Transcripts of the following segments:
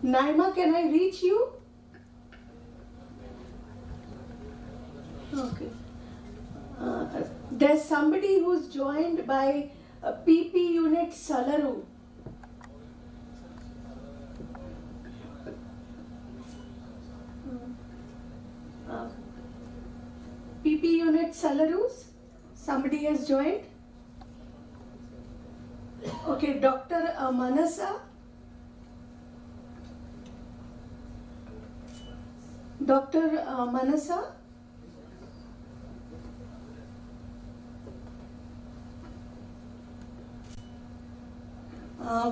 Naima, can I reach you? Okay. There's somebody who's joined by PP Unit Salaru. PP Unit Salarus. Somebody has joined. Okay, Dr. Manasa. Dr. Manasa.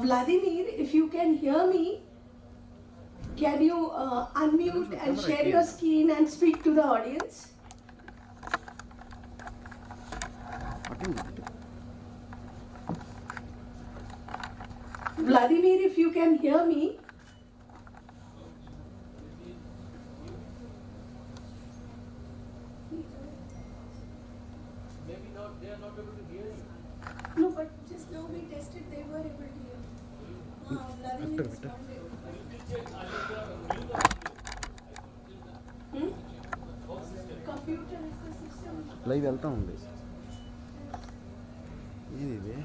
Vladimir, if you can hear me, can you unmute and share your screen and speak to the audience? Vladimir, if you can hear me. Maybe not, they are not able to hear you. No, but just now we tested, they were able to hear. Vladimir responded. Computer is the system. Live వెళ్తా ఉంది ఇది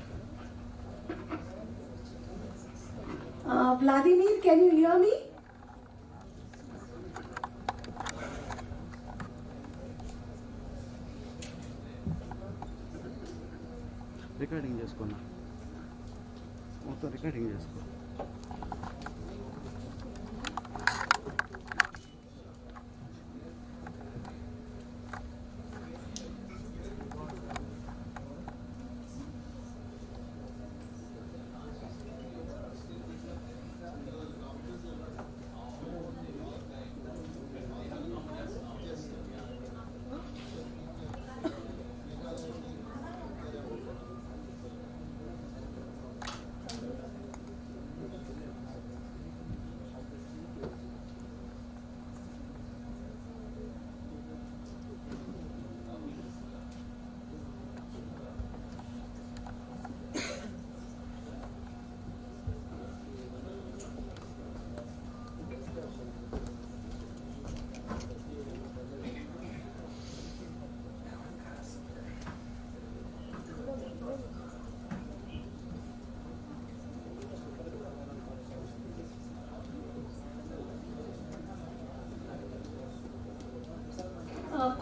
Vladimir, can you hear me? Recording చేసుకున్నా మొత్తం recording చేసుకో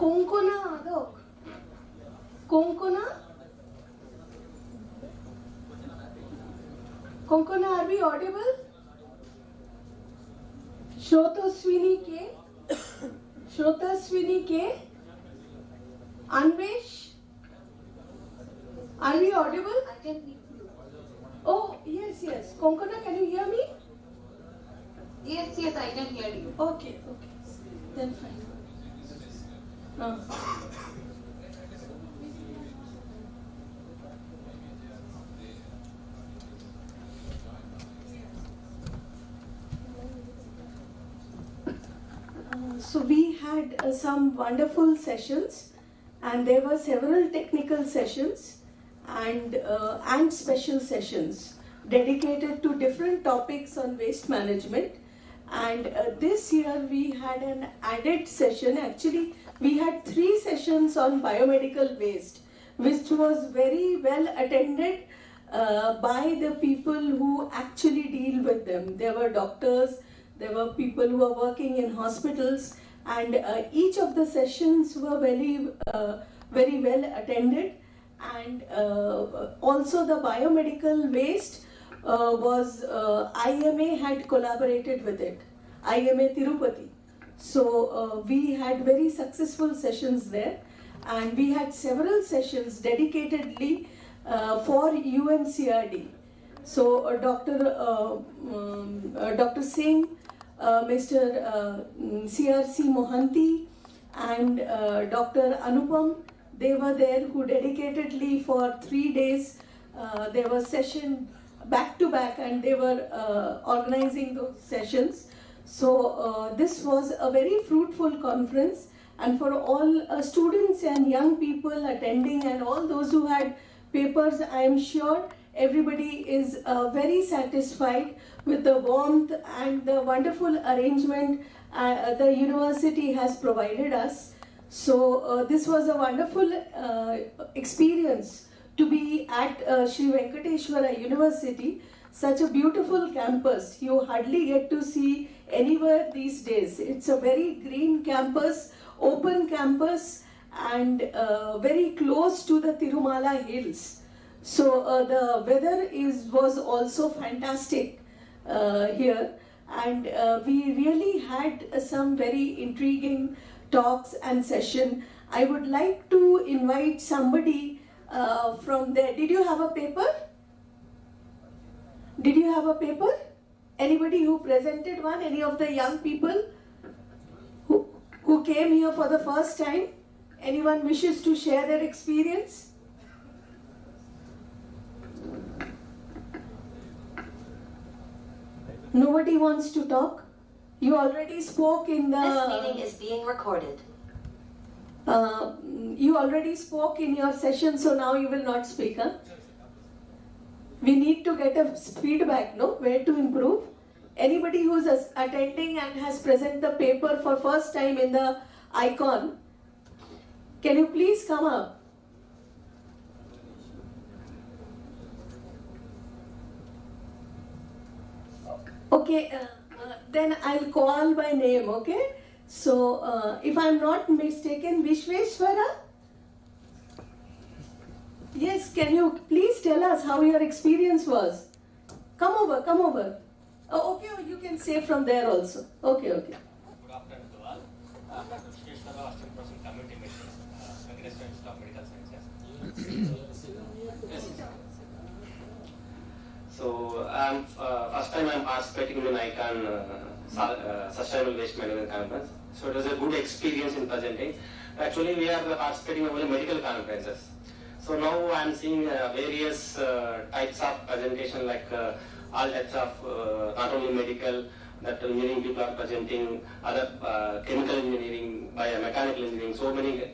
Konkona Adok. Konkona? Konkona, are we audible? Shrotoswini K. Shrotoswini K. Anvesh? Are we audible? I can hear you. Oh, yes, yes. Konkona, can you hear me? Yes, yes, I can hear you. Okay, okay. Then fine. So we had some wonderful sessions, and there were several technical sessions and special sessions dedicated to different topics on waste management. And this year we had an added session. Actually, we had 3 sessions on biomedical waste, which was very well attended by the people who actually deal with them. There were doctors, there were people who were working in hospitals, and each of the sessions were very well attended. And also the biomedical waste was IMA had collaborated with it, IMA Tirupati. So we had very successful sessions there, and we had several sessions dedicatedly for UNCRD. So Dr. Singh, Mr. CRC Mohanty, and Dr. Anupam, they were there who dedicatedly for 3 days, there was session back to back, and they were organizing those sessions. So this was a very fruitful conference, and for all students and young people attending and all those who had papers, I am sure everybody is very satisfied with the warmth and the wonderful arrangement the university has provided us. So this was a wonderful experience to be at Sri Venkateshwara University, such a beautiful campus. You hardly get to see anywhere these days. It's a very green campus, open campus, and very close to the Tirumala hills. So the weather was also fantastic here, and we really had some very intriguing talks and session. I would like to invite somebody from there. Did you have a paper? Did you have a paper? Anybody who presented one? Any of the young people who came here for the first time? Anyone wishes to share their experience? Nobody wants to talk? You already spoke in the... This meeting is being recorded. You already spoke in your session, so now you will not speak, huh? We need to get a feedback, no? Where to improve? Anybody who's attending and has presented the paper for first time in the icon, can you please come up? Okay, then I'll call by name, okay? So, if I'm not mistaken, Vishweshwara? Yes, can you please tell us how your experience was? Come over, come over. Oh, okay, you can say from there also. Okay, okay. Good afternoon to all. I'm Dr. Vishweshwara, Assistant Professor in Community Medicine, Venkateshwara Institute of Medical Sciences. So first time I'm participating in ICON Sustainable Waste Management Conference. So it was a good experience in presenting. Actually, we are participating in only medical conferences. So now I'm seeing various types of presentation, like all types of not only medical, that engineering people are presenting, other chemical engineering, biomechanical engineering. So many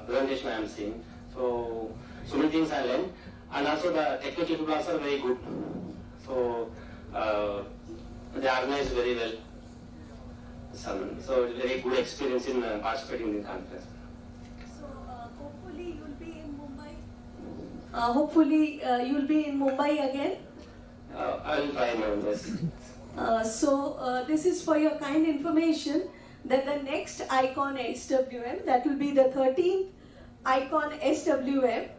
presentation I am seeing. So many things I learned, and also the technical people also are very good. So they organize very well. So very good experience in participating in the conference. So hopefully you'll be in Mumbai. Hopefully you'll be in Mumbai again. I will try my best. So this is for your kind information that the next ICON SWM, that will be the 13th ICON SWM,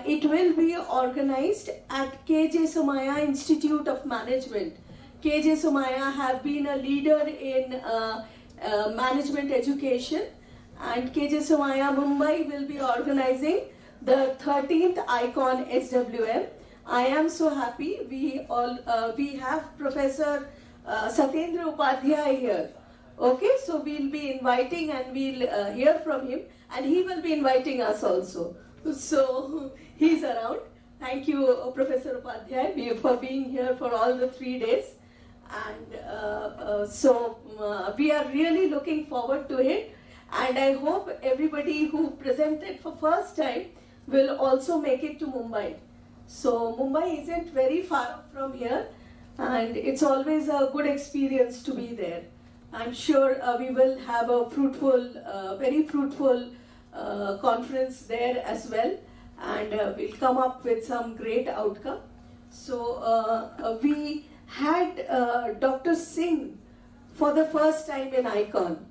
it will be organized at KJ Somaya Institute of Management. KJ Somaya have been a leader in management education, and KJ Somaya Mumbai will be organizing the 13th ICON SWM. I am so happy. We have Professor Satyendra Upadhyay here. Okay, so we'll be inviting and we'll hear from him, and he will be inviting us also. So he's around. Thank you, Professor Upadhyay, for being here for all the 3 days. And so we are really looking forward to it. And I hope everybody who presented for first time will also make it to Mumbai. So Mumbai isn't very far from here, and it's always a good experience to be there. I'm sure we will have a fruitful, very fruitful conference there as well, and we'll come up with some great outcome. So we had Dr. Singh for the first time in ICON.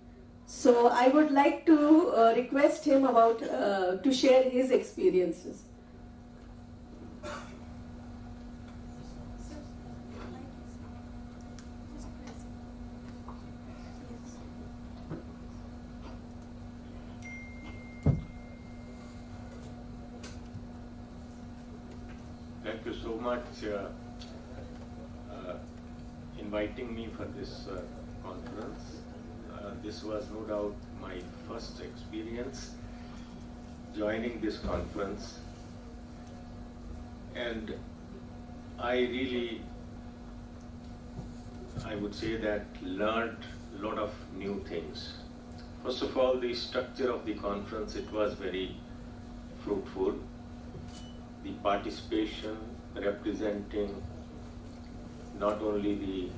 So I would like to request him to share his experiences. Thank you so much inviting me for this conference. This was no doubt my first experience joining this conference, and I would say that learned a lot of new things. First of all, the structure of the conference, it was very fruitful. The participation, representing not only the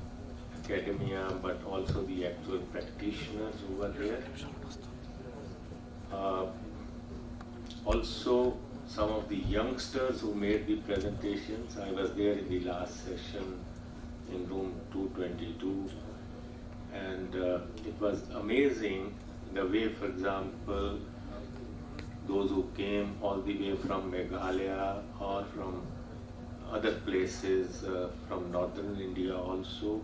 academia but also the actual practitioners who were there. Also some of the youngsters who made the presentations. I was there in the last session in room 222, and it was amazing the way, for example, those who came all the way from Meghalaya or from other places, from northern India also,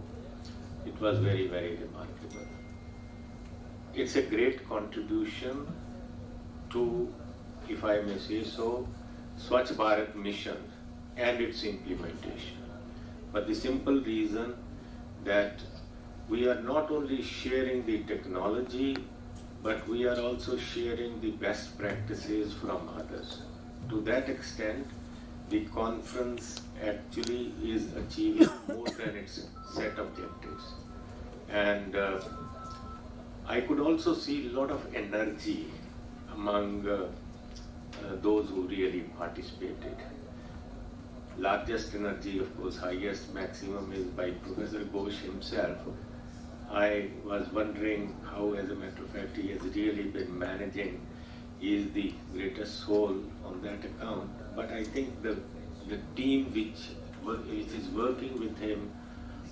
it was very, very remarkable. It's a great contribution to, if I may say so, Swachh Bharat mission and its implementation. But the simple reason that we are not only sharing the technology, but we are also sharing the best practices from others. To that extent, the conference actually is achieving more than its set objectives. And I could also see a lot of energy among those who really participated. Largest energy, of course, highest maximum is by Professor Ghosh himself. I was wondering how, as a matter of fact, he has really been managing. He is the greatest soul on that account. But I think the team which is working with him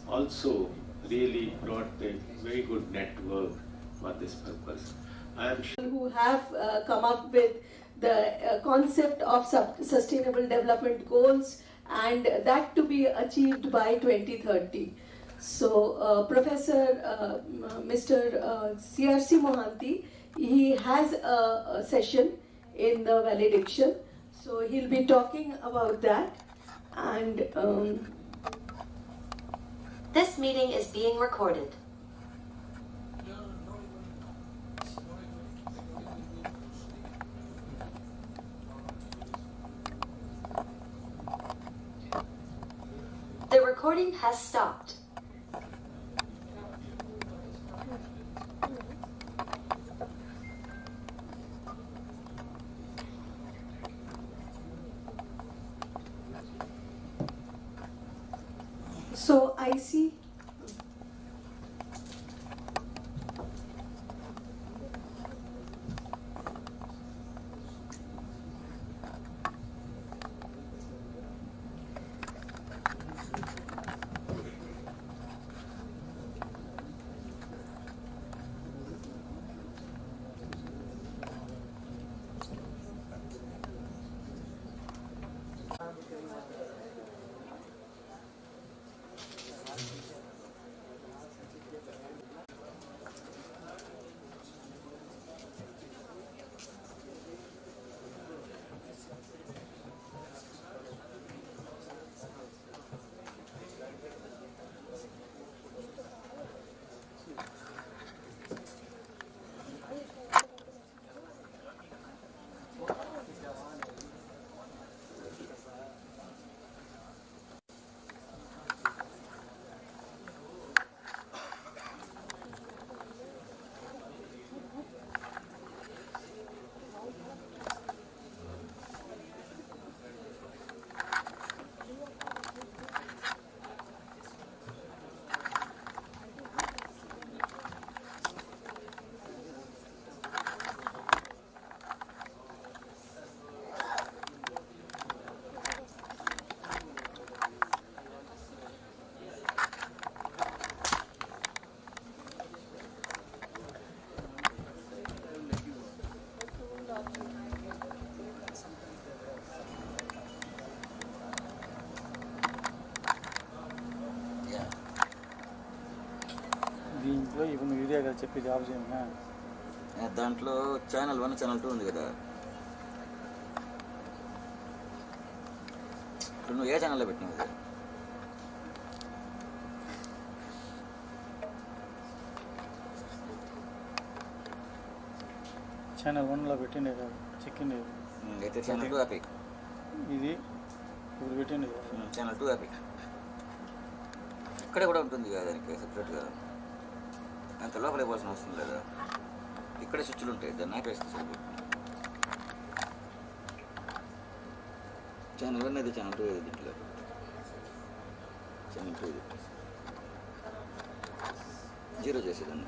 also really brought a very good network for this purpose. I am sure who have come up with the concept of sustainable development goals, and that to be achieved by 2030. So Professor Mr. CRC Mohanty, he has a session in the valediction, so he'll be talking about that. And This meeting is being recorded. The recording has stopped. so I see. దీంట్లో ఇప్పుడు నువ్వు ఇదే కదా చెప్పి job చేయమన్నా దాంట్లో channel 1 channel 2 ఉంది కదా. ఇప్పుడు నువ్వు ఏ ఛానల్లో పెట్టినావు ఇది? ఛానల్ 1లో పెట్టిండే కదా చెక్కిండే. అయితే ఛానల్ 2 యాపీ ఇది ఇప్పుడు పెట్టిండే కదా ఛానల్ 2 యాపీ ఇక్కడే కూడా ఉంటుంది కదా, దానికి సెపరేట్గా అంత లోపల ఇవ్వాల్సిన అవసరం లేదా. ఇక్కడే స్విచ్లు ఉంటాయి, దాన్ని ఆపేస్తే సరిపోతుంది. ఛానల్ 1 అయితే ఛానల్ 2 దీంట్లో ఇంటూ జీరో చేసేదాన్ని.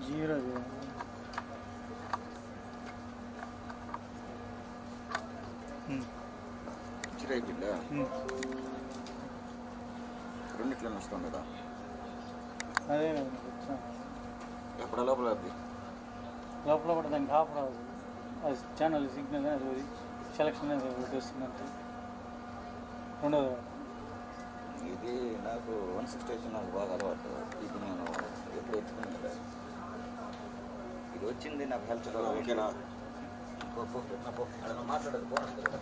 జీరో జీరో అయిపోయిందా? రెండిట్లో వస్తాం కదా. అదే కదా నాకు వచ్చాను. ఎప్పుడ లోపల అది లోపల కూడా దానికి ఆఫ్ రాదు. అది ఛానల్ సిగ్నల్ అది సెలక్షన్ వస్తుందంటే రెండోది ఇది నాకు 160 నాకు బాగా అలవాటు. ఇది నేను ఎప్పుడు ఎత్తుకున్నాను కదా. ఇది వచ్చింది నాకు హెల్త్ ఓకేనా. మాట్లాడదు ఫోన్ కదా.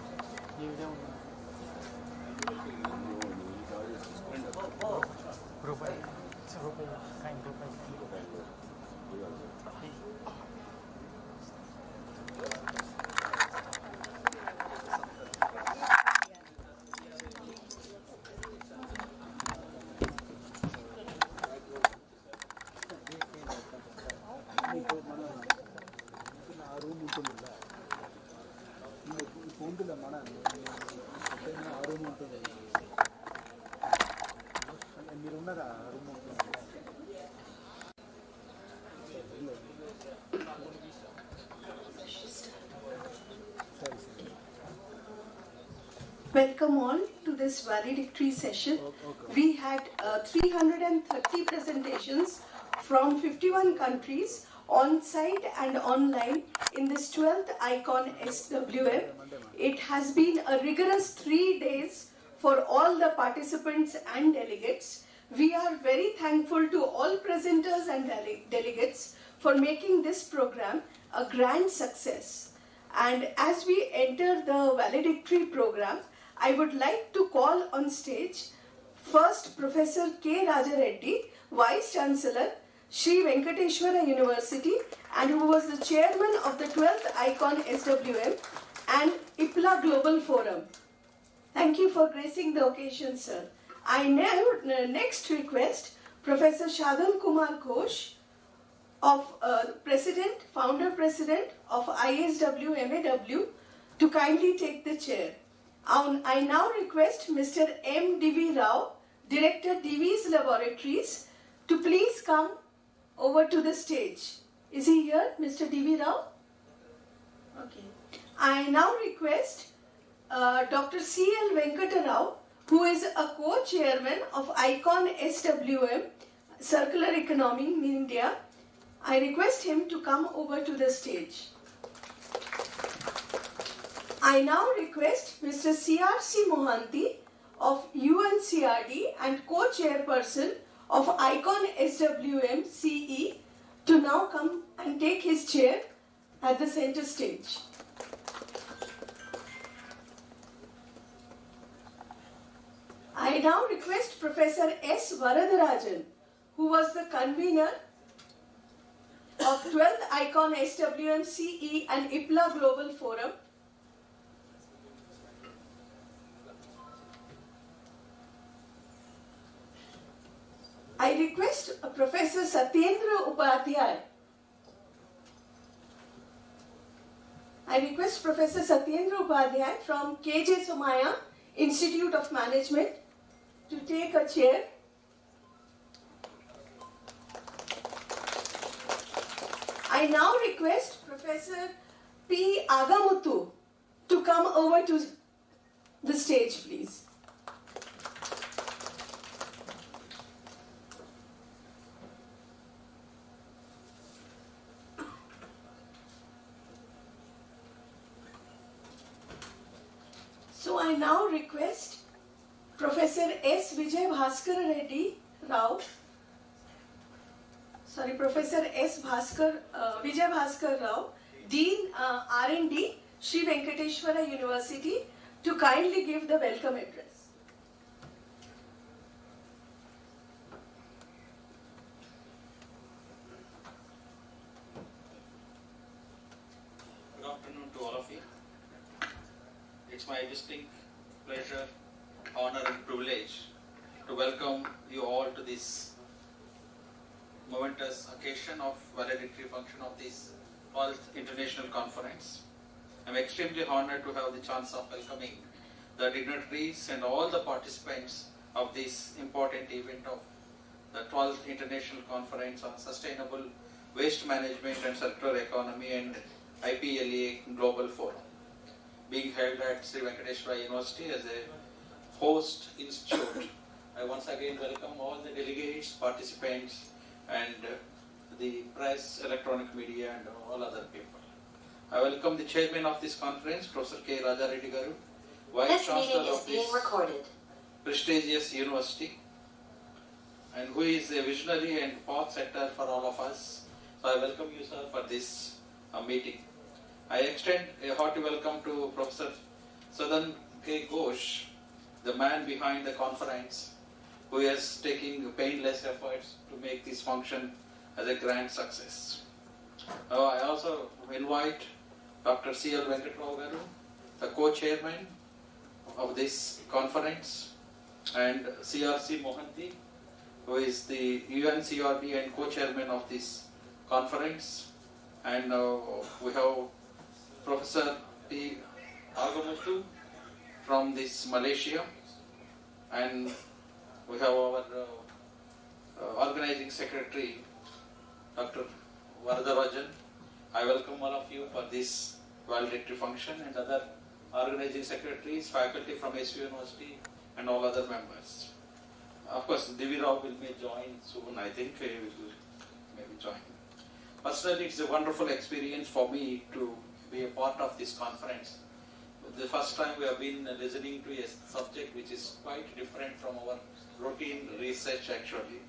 Welcome all to this valedictory session. We had 330 presentations from 51 countries on site and online in this 12th ICON SWM. It has been a rigorous 3 days for all the participants and delegates. We are very thankful to all presenters and delegates for making this program a grand success. And as we enter the valedictory program, I would like to call on stage first Professor K. Raja Reddy, Vice Chancellor, Sri Venkateshwara University, and who was the chairman of the 12th ICON SWM and IPLA Global Forum. Thank you for gracing the occasion, sir. I now next request Professor Shadal Kumar Ghosh, of founder president of ISW MAW, to kindly take the chair. I now request Mr. M. D.V. Rao, Director DV's Laboratories, to please come over to the stage. Is he here, Mr. D.V. Rao? Okay. I now request Dr. C.L. Venkata Rao, who is a co-chairman of ICON SWM, Circular Economy in India. I request him to come over to the stage. I now request Mr. C.R.C. Mohanty of UNCRD and co-chairperson of ICON SWM CE to now come and take his chair at the center stage. I now request Professor S. Varadarajan, who was the convener of 12th ICON SWM CE and IPLA Global Forum, I request Professor Satyendra Upadhyay. I request Professor Satyendra Upadhyay from KJ Somaya Institute of Management to take a chair. I now request Professor P. Agamuthu to come over to the stage, please. So I now request Professor S. Vijay Bhaskar Reddy Rao, Professor S. Vijay Bhaskar Rao, Dean R&D, Sri Venkateshwara University, to kindly give the welcome address. Good afternoon to all of you. It's my distinct pleasure, honor and privilege to welcome you all to this momentous occasion of valedictory function of this 12th International Conference. I'm extremely honored to have the chance of welcoming the dignitaries and all the participants of this important event of the 12th International Conference on Sustainable Waste Management and Circular Economy and IPLA Global Forum, being held at Sri Venkateswara University as a host institute. I once again welcome all the delegates, participants, and the press, electronic media, and all other people. I welcome the chairman of this conference, Professor K. Raja Reddy Garu, Vice This Chancellor meeting is of being this recorded. prestigious university, and who is a visionary and path setter for all of us. So I welcome you, sir, for this meeting. I extend a hearty welcome to Professor Sadan K. Ghosh, the man behind the conference, who is taking painless efforts to make this function as a grand success. I also invite Dr. C.L. Venkatrao Garu, the co-chairman of this conference, and C.R.C. Mohanty, who is the UNCRD and co-chairman of this conference, and we have Professor P. Agamuthu from this Malaysia, and we have our organizing secretary, Dr. Varadarajan. I welcome all of you for this valedictory function, and other organizing secretaries, faculty from SU University, and all other members. Of course, Divi Rao may join soon, I think he will maybe join. Personally, it's a wonderful experience for me to be a part of this conference. The first time we have been listening to a subject which is quite different from our routine research actually.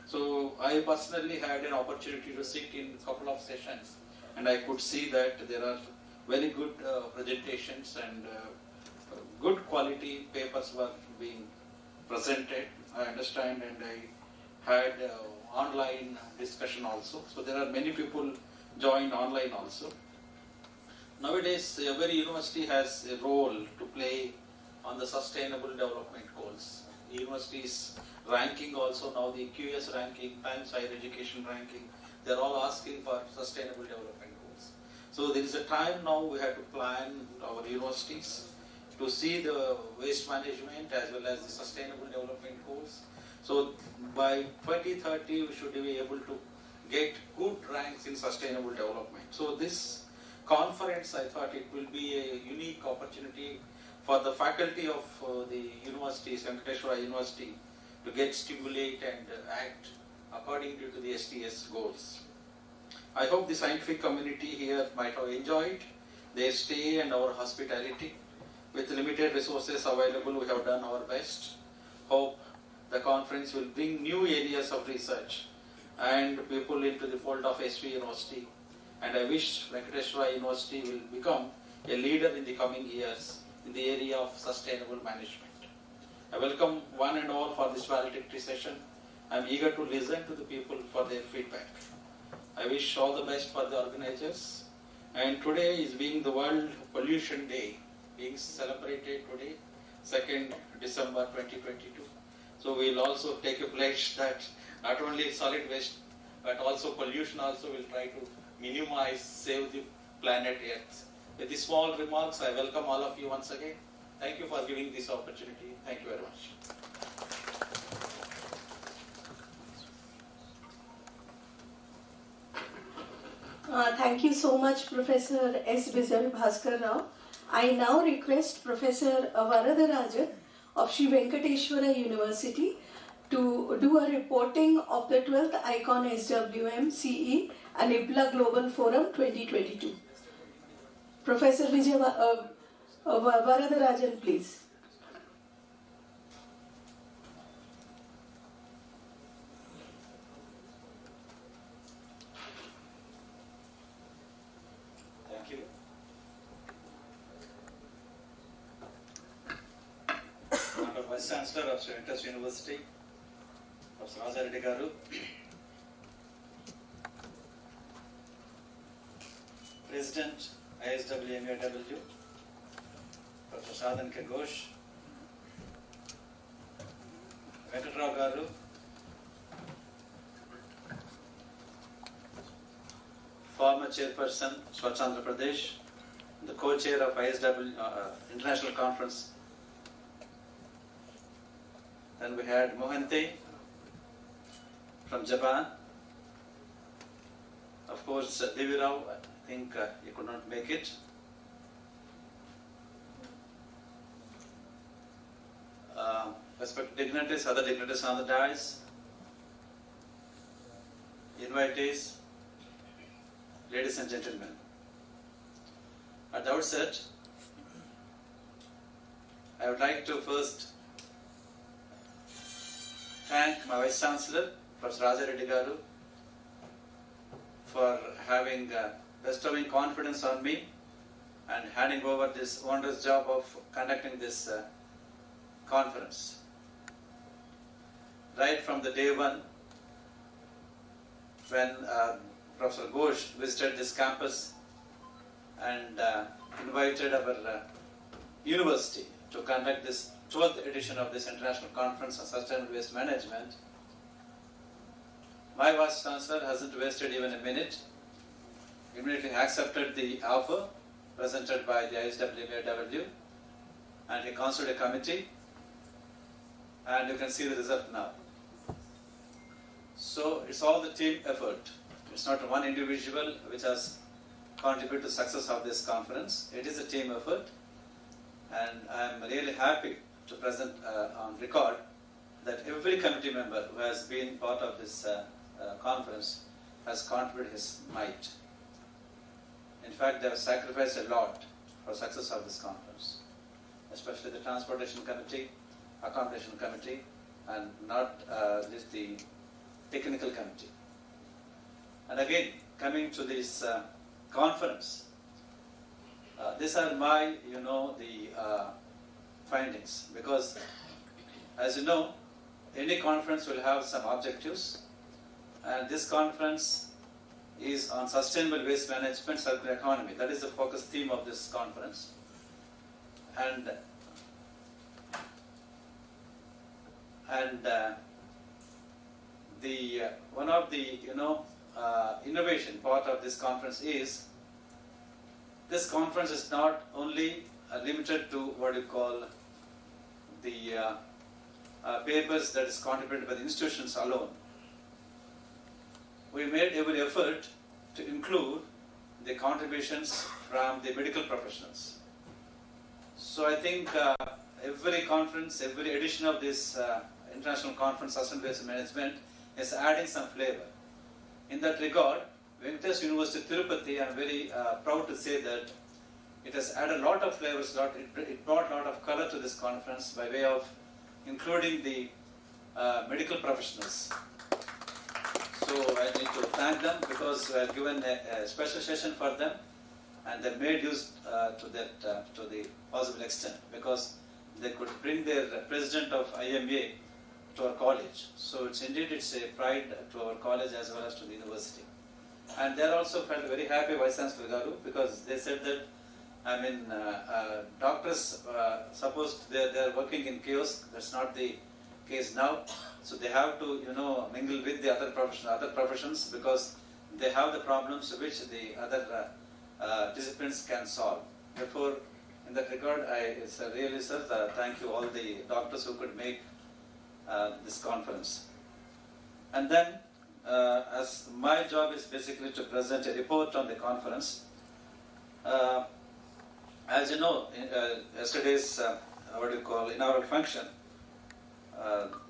So I personally had an opportunity to sit in a couple of sessions, and I could see that there are very good presentations and good quality papers were being presented. I understand, and I had online discussion also. So there are many people join online also. Nowadays, every university has a role to play on the sustainable development goals. Universities ranking also now, the QS ranking, Times Higher Education ranking, they are all asking for sustainable development goals. So there is a time now we have to plan our universities to see the waste management as well as the sustainable development goals. So by 2030 we should be able to get good ranks in sustainable development. So this conference, I thought it will be a unique opportunity for the faculty of the universities, Venkateswara University, to get stimulate and act according to the STS goals. I hope the scientific community here might have enjoyed their stay and our hospitality. With limited resources available, we have done our best. Hope the conference will bring new areas of research and people into the fold of SV University. And I wish Venkateswara University will become a leader in the coming years in the area of sustainable management. I welcome one and all for this valedictory session. I am eager to listen to the people for their feedback. I wish all the best for the organizers. And today is being the World Pollution Day, being celebrated today, 2nd December 2022. So we will also take a pledge that not only solid waste, but also pollution also will try to minimize, save the planet Earth. With these small remarks, I welcome all of you once again. Thank you for giving this opportunity. Thank you very much. Thank you so much, Professor S. Bijal Bhaskar Rao. I now request Professor Varadarajan of Sri Venkateswara University to do a reporting of the 12th ICON SWM CE and IPLA Global Forum 2022. Professor Varadarajan, please. Thank you. Honorable Vice Chancellor of Sri Venkateswara University, Professor Raja Reddy Garu, President ISWMAW, Professor Sadan K. Ghosh, Venkatrao Garu, former chairperson, Swachh Andhra Pradesh, the co-chair of ISW International Conference. Then we had Mohante from Japan. Of course, Devi Rao, I think he could not make it. Respected dignitaries, other dignitaries on the dais, invitees, ladies and gentlemen. At the outset, I would like to first thank my Vice Chancellor, Professor Raja Reddy Garu, for having bestowing confidence on me and handing over this wondrous job of conducting this conference. Right from the day one, when Professor Ghosh visited this campus and invited our university to conduct this 12th edition of this International Conference on Sustainable Waste Management, my Vice Chancellor hasn't wasted even a minute. Immediately accepted the offer presented by the ISWMAW, and he constituted a committee, and you can see the result now. So it's all the team effort. It's not one individual which has contributed to the success of this conference. It is a team effort, and I'm really happy to present on record that every committee member who has been part of this conference has contributed his might. In fact, they have sacrificed a lot for the success of this conference, especially the Transportation Committee, Accommodation Committee, and not just the Technical Committee. And again, coming to this conference, these are my, the findings, because as you know, any conference will have some objectives, and this conference is on sustainable waste management, circular economy. That is the focus theme of this conference. And the one of the innovation part of this conference is this conference is not only limited to what you call the papers that is contributed by the institutions alone. We made every effort to include the contributions from the medical professionals. So I think every conference, every edition of this International Conference Sustainable Waste Management is adding some flavor. In that regard, Venkatesh University Tirupati, I'm very proud to say that it has added a lot of flavors, it brought a lot of color to this conference by way of including the medical professionals. So I need to thank them because we have given a special session for them, and they made use to the possible extent, because they could bring their president of IMA to our college. So it's a pride to our college as well as to the university. And they also felt very happy, Vice Chancellor Garu, because they said that, doctors, suppose they're working in kiosk, that's not the case now. So they have to, mingle with the other professions, because they have the problems which the other disciplines can solve. Therefore, in that regard, really, sir, thank you all the doctors who could make this conference. And then, as my job is basically to present a report on the conference. As you know, yesterday's inaugural function,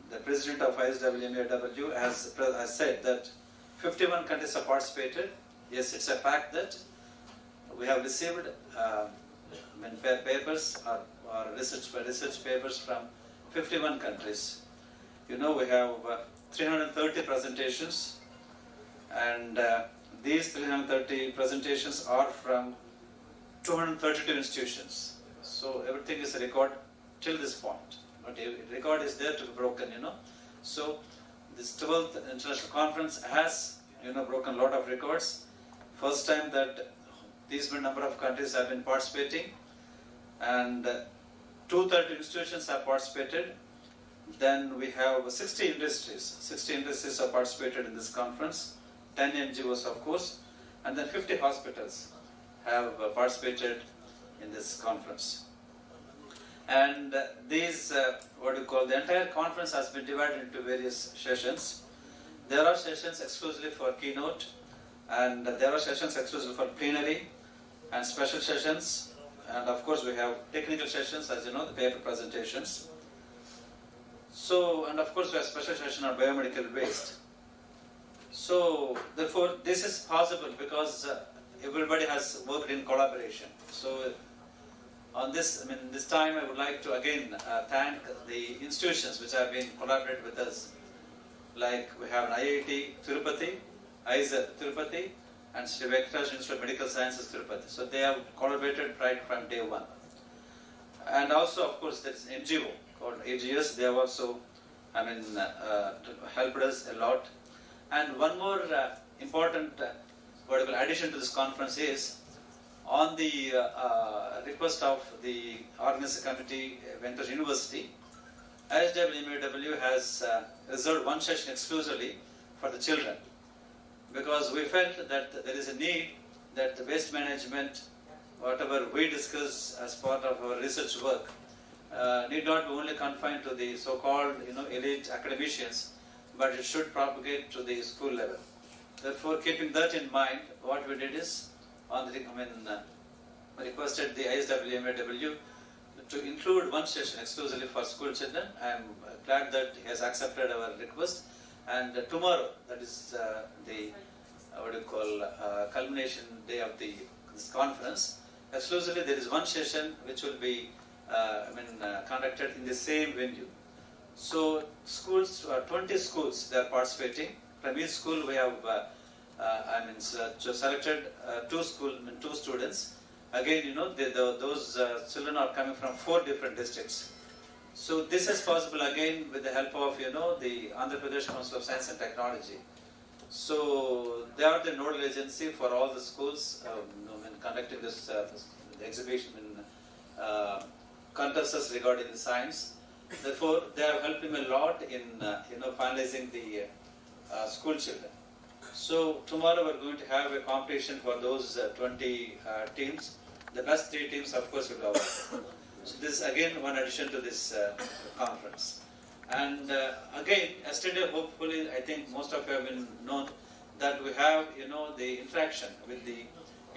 the president of ISWMAW has said that 51 countries have participated. Yes, it's a fact that we have received papers or research papers from 51 countries. We have 330 presentations, and these 330 presentations are from 232 institutions. So everything is a record till this point. But a record is there to be broken, So this 12th International Conference has, broken a lot of records. First time that these number of countries have been participating, and 230 institutions have participated. Then we have 60 industries. 60 industries have participated in this conference, 10 NGOs of course, and then 50 hospitals have participated in this conference. And these, what you call, the entire conference has been divided into various sessions. There are sessions exclusively for keynote, and there are sessions exclusively for plenary and special sessions. And of course, we have technical sessions, as you know, the paper presentations. So, and of course, we have special session on biomedical waste. So, therefore, this is possible because everybody has worked in collaboration. So, on this, this time, I would like to again thank the institutions which have been collaborated with us. Like we have an IIT Tirupati, IISER Tirupati, and Sri Venkateswara Institute of Medical Sciences Tirupati. So they have collaborated right from day one. And also, of course, there is an NGO called AGS. They have also, helped us a lot. And one more important addition to this conference is, on the request of the organizing committee, Venkateswara University, ISWMAW has reserved one session exclusively for the children, because we felt that there is a need that the waste management, whatever we discuss as part of our research work, need not be only confined to the so-called elite academicians, but it should propagate to the school level. Therefore, keeping that in mind, what we did is, requested the ISWMAW to include one session exclusively for school children. I am glad that he has accepted our request. And tomorrow, that is the culmination day of this conference, exclusively there is one session which will be conducted in the same venue. So schools, 20 schools, they are participating. From each school we have selected two students. Again, those children are coming from 4 different districts. So this is possible again with the help of, the Andhra Pradesh Council of Science and Technology. So they are the nodal agency for all the schools conducting this exhibition contests regarding the science. Therefore, they have helped him a lot in finalizing the school children. So tomorrow we're going to have a competition for those 20 teams. The best 3 teams, of course, will go. So this is again one addition to this conference. And again, yesterday, hopefully, I think most of you have been known that we have, the interaction with the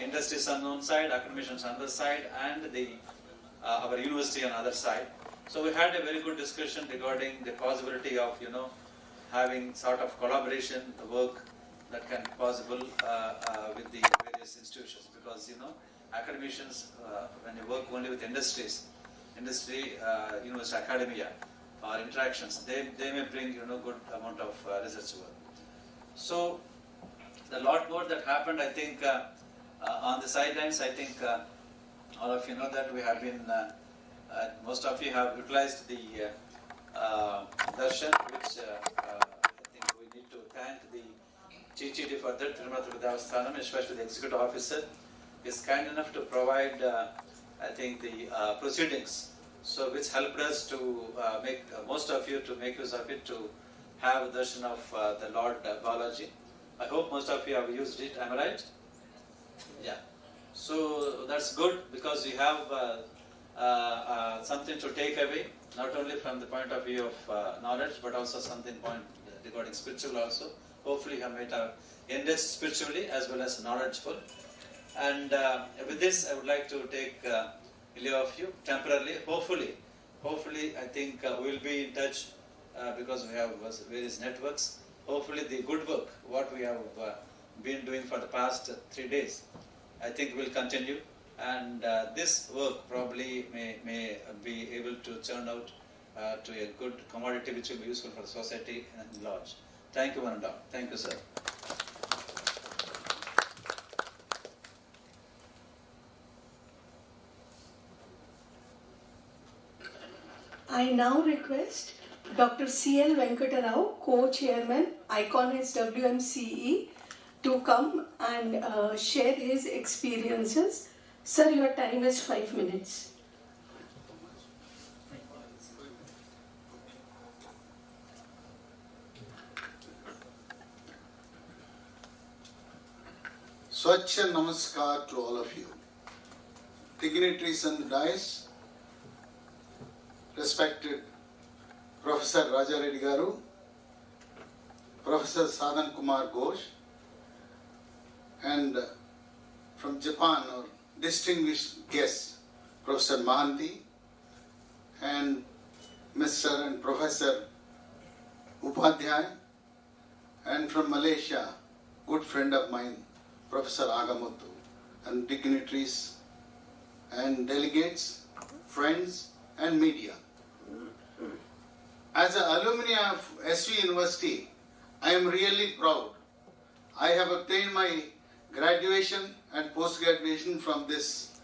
industries on one side, academicians on the other side, and the our university on the other side. So we had a very good discussion regarding the possibility of, having sort of collaboration work that can be possible with the various institutions, because academicians, when you work only with industry, university, academia, or interactions, they may bring good amount of research work. So a lot more that happened, I think, on the sidelines. I think all of you know that we have been, most of you have utilized the darshan, which I think we need to thank the TTD for that, Tirumala Tirupati Devasthanam, especially the executive officer, is kind enough to provide, I think, the proceedings, so which helped us to make most of you to make use of it, to have a darshan of the Lord Balaji. I hope most of you have used it. Am I right? Yeah. So that's good, because you have something to take away, not only from the point of view of knowledge, but also something point regarding spiritual also. Hopefully you have made enriched spiritually as well as knowledgeful. And with this, I would like to take leave of you temporarily. Hopefully, I think we will be in touch because we have various networks. Hopefully the good work, what we have been doing for the past 3 days, I think will continue. And this work probably may be able to turn out to a good commodity which will be useful for the society at large. Thank you, one and all. Thank you, sir. I now request Dr. C.L. Venkata Rao, Co-Chairman, ICONIS WMCE, to come and share his experiences. Sir, your time is 5 minutes. Swachha Namaskar to all of you. Dignitaries on the dais, respected Professor Raja Reddy Garu, Professor Sadhan Kumar Ghosh, and from Japan, our distinguished guests, Professor Mahanti, and Mr. and Professor Upadhyay, and from Malaysia, good friend of mine, Professor Agamuthu, and dignitaries and delegates, friends and media. As an alumni of SV University, I am really proud. I have obtained my graduation and post-graduation from this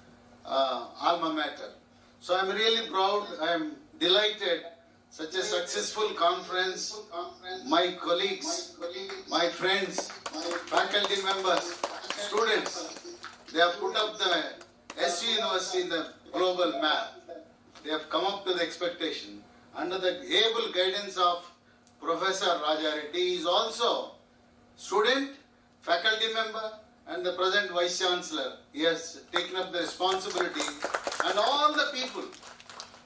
alma mater. So I am really proud, I am delighted. Such a successful conference, my colleagues, my friends, faculty members, students, they have put up the SV University in the global map. They have come up to the expectation. Under the able guidance of Professor Raja Reddy, he is also student, faculty member, and the present Vice Chancellor. He has taken up the responsibility, and all the people,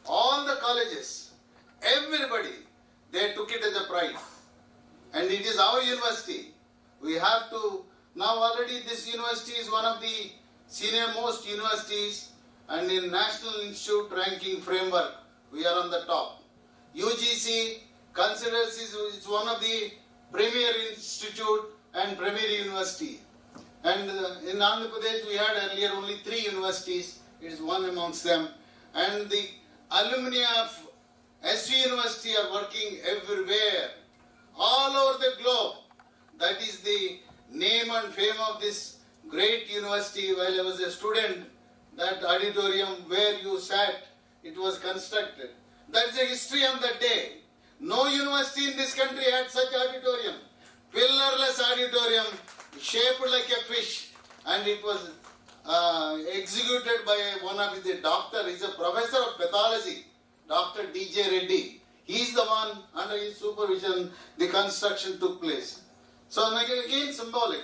all the colleges, everybody, they took it as a pride. And it is our university. We have to, now already this university is one of the senior most universities, and in National Institute ranking framework, we are on the top. UGC considers it's one of the premier institute and premier university. And in Andhra Pradesh, we had earlier only 3 universities. It is one amongst them. And the alumni of SV University are working everywhere, all over the globe. That is the name and fame of this great university. While I was a student, that auditorium where you sat, it was constructed. That is the history of the day. No university in this country had such auditorium. Pillarless auditorium, shaped like a fish, and it was executed by one of the doctor. He is a professor of pathology, Dr. D.J. Reddy. He is the one, under his supervision, the construction took place. So again symbolic.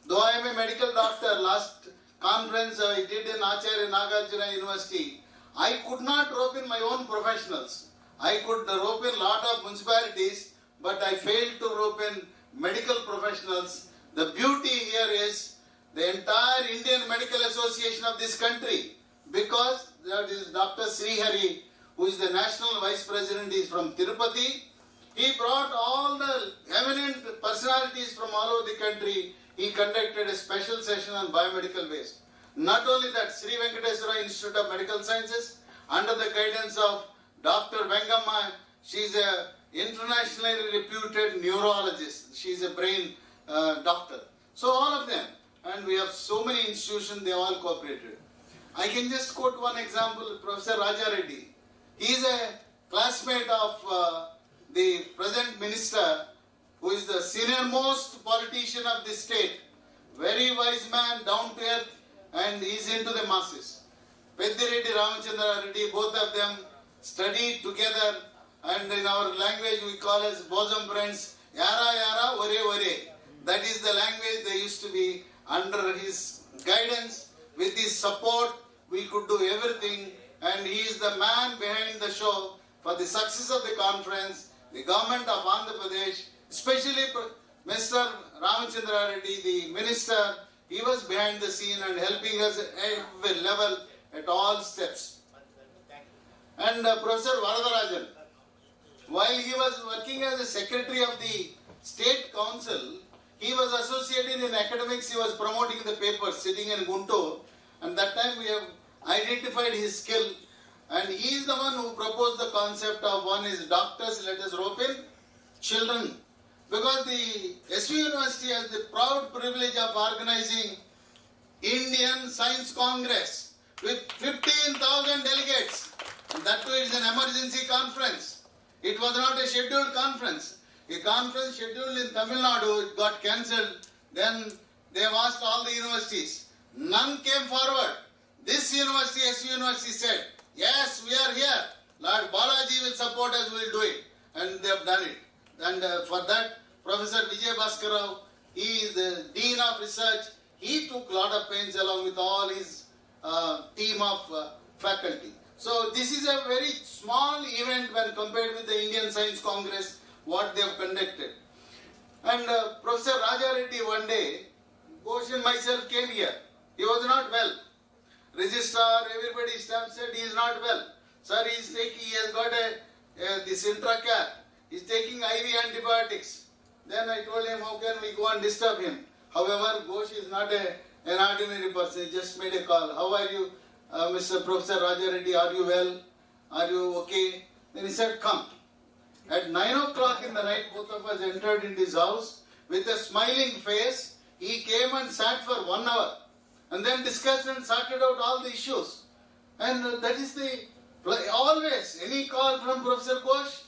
Though I am a medical doctor, last conference I did in Acharya Nagarjuna University, I could not rope in my own professionals. I could rope in a lot of municipalities, but I failed to rope in medical professionals. The beauty here is the entire Indian Medical Association of this country, because that is Dr. Srihari, who is the National Vice President, is from Tirupati. He brought all the eminent personalities from all over the country. He conducted a special session on biomedical waste. Not only that, Sri Venkateswara Institute of Medical Sciences, under the guidance of Dr. Vengamma, she is an internationally reputed neurologist. She is a brain doctor. So all of them, and we have so many institutions, they all cooperated. I can just quote one example, Professor Raja Reddy. He is a classmate of the present minister, who is the senior most politician of this state. Very wise man, down to earth, and he is into the masses. Peddireddy Ramachandra Reddy, both of them studied together, and in our language we call as bosom friends, yara yara, ore ore. That is the language they used to be. Under his guidance, with his support, we could do everything, and he is the man behind the show for the success of the conference. The government of Andhra Pradesh, especially Mr. Ramachandra Reddy, the minister, he was behind the scene and helping us at every level, at all steps. And Professor Varadarajan, while he was working as a secretary of the State Council, he was associated in academics. He was promoting the papers, sitting in Guntur, and that time we have identified his skill, and he is the one who proposed the concept of one is doctors, let us rope in children, because the SV University has the proud privilege of organizing Indian Science Congress with 15,000 delegates. And that too is an emergency conference. It was not a scheduled conference. A conference scheduled in Tamil Nadu, it got cancelled. Then they have asked all the universities. None came forward. This university, SV University, said, yes, we are here. Lord Balaji will support us, we will do it. And they have done it. And for that, Professor Vijay Bhaskar Rao, he is the Dean of Research. he took a lot of pains along with all his team of faculty. So this is a very small event when compared with the Indian Science Congress, what they have conducted. And Professor Raja Reddy one day, Ghosh and myself came here. He was not well. Registrar, everybody staff said he is not well. Sir, he has got this intracare. He is taking IV antibiotics. Then I told him, how can we go and disturb him? However, Ghosh is not an ordinary person. He just made a call. How are you, Mr. Professor Raja Reddy? Are you well? Are you okay? Then he said, come. At 9 o'clock in the night, both of us entered into his house with a smiling face. He came and sat for 1 hour and then discussed and sorted out all the issues. And that is always, any call from Professor Ghosh,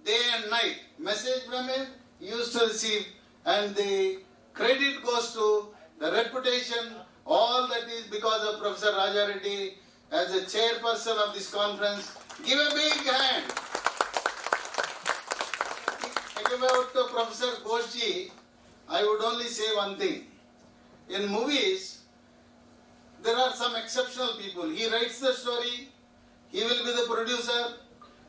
day and night, message from him, he used to receive, and the credit goes to the reputation, all that is because of Professor Raja Reddy as a chairperson of this conference. Give a big hand. About Professor Ghoshji, I would only say one thing. In movies, there are some exceptional people. He writes the story, he will be the producer,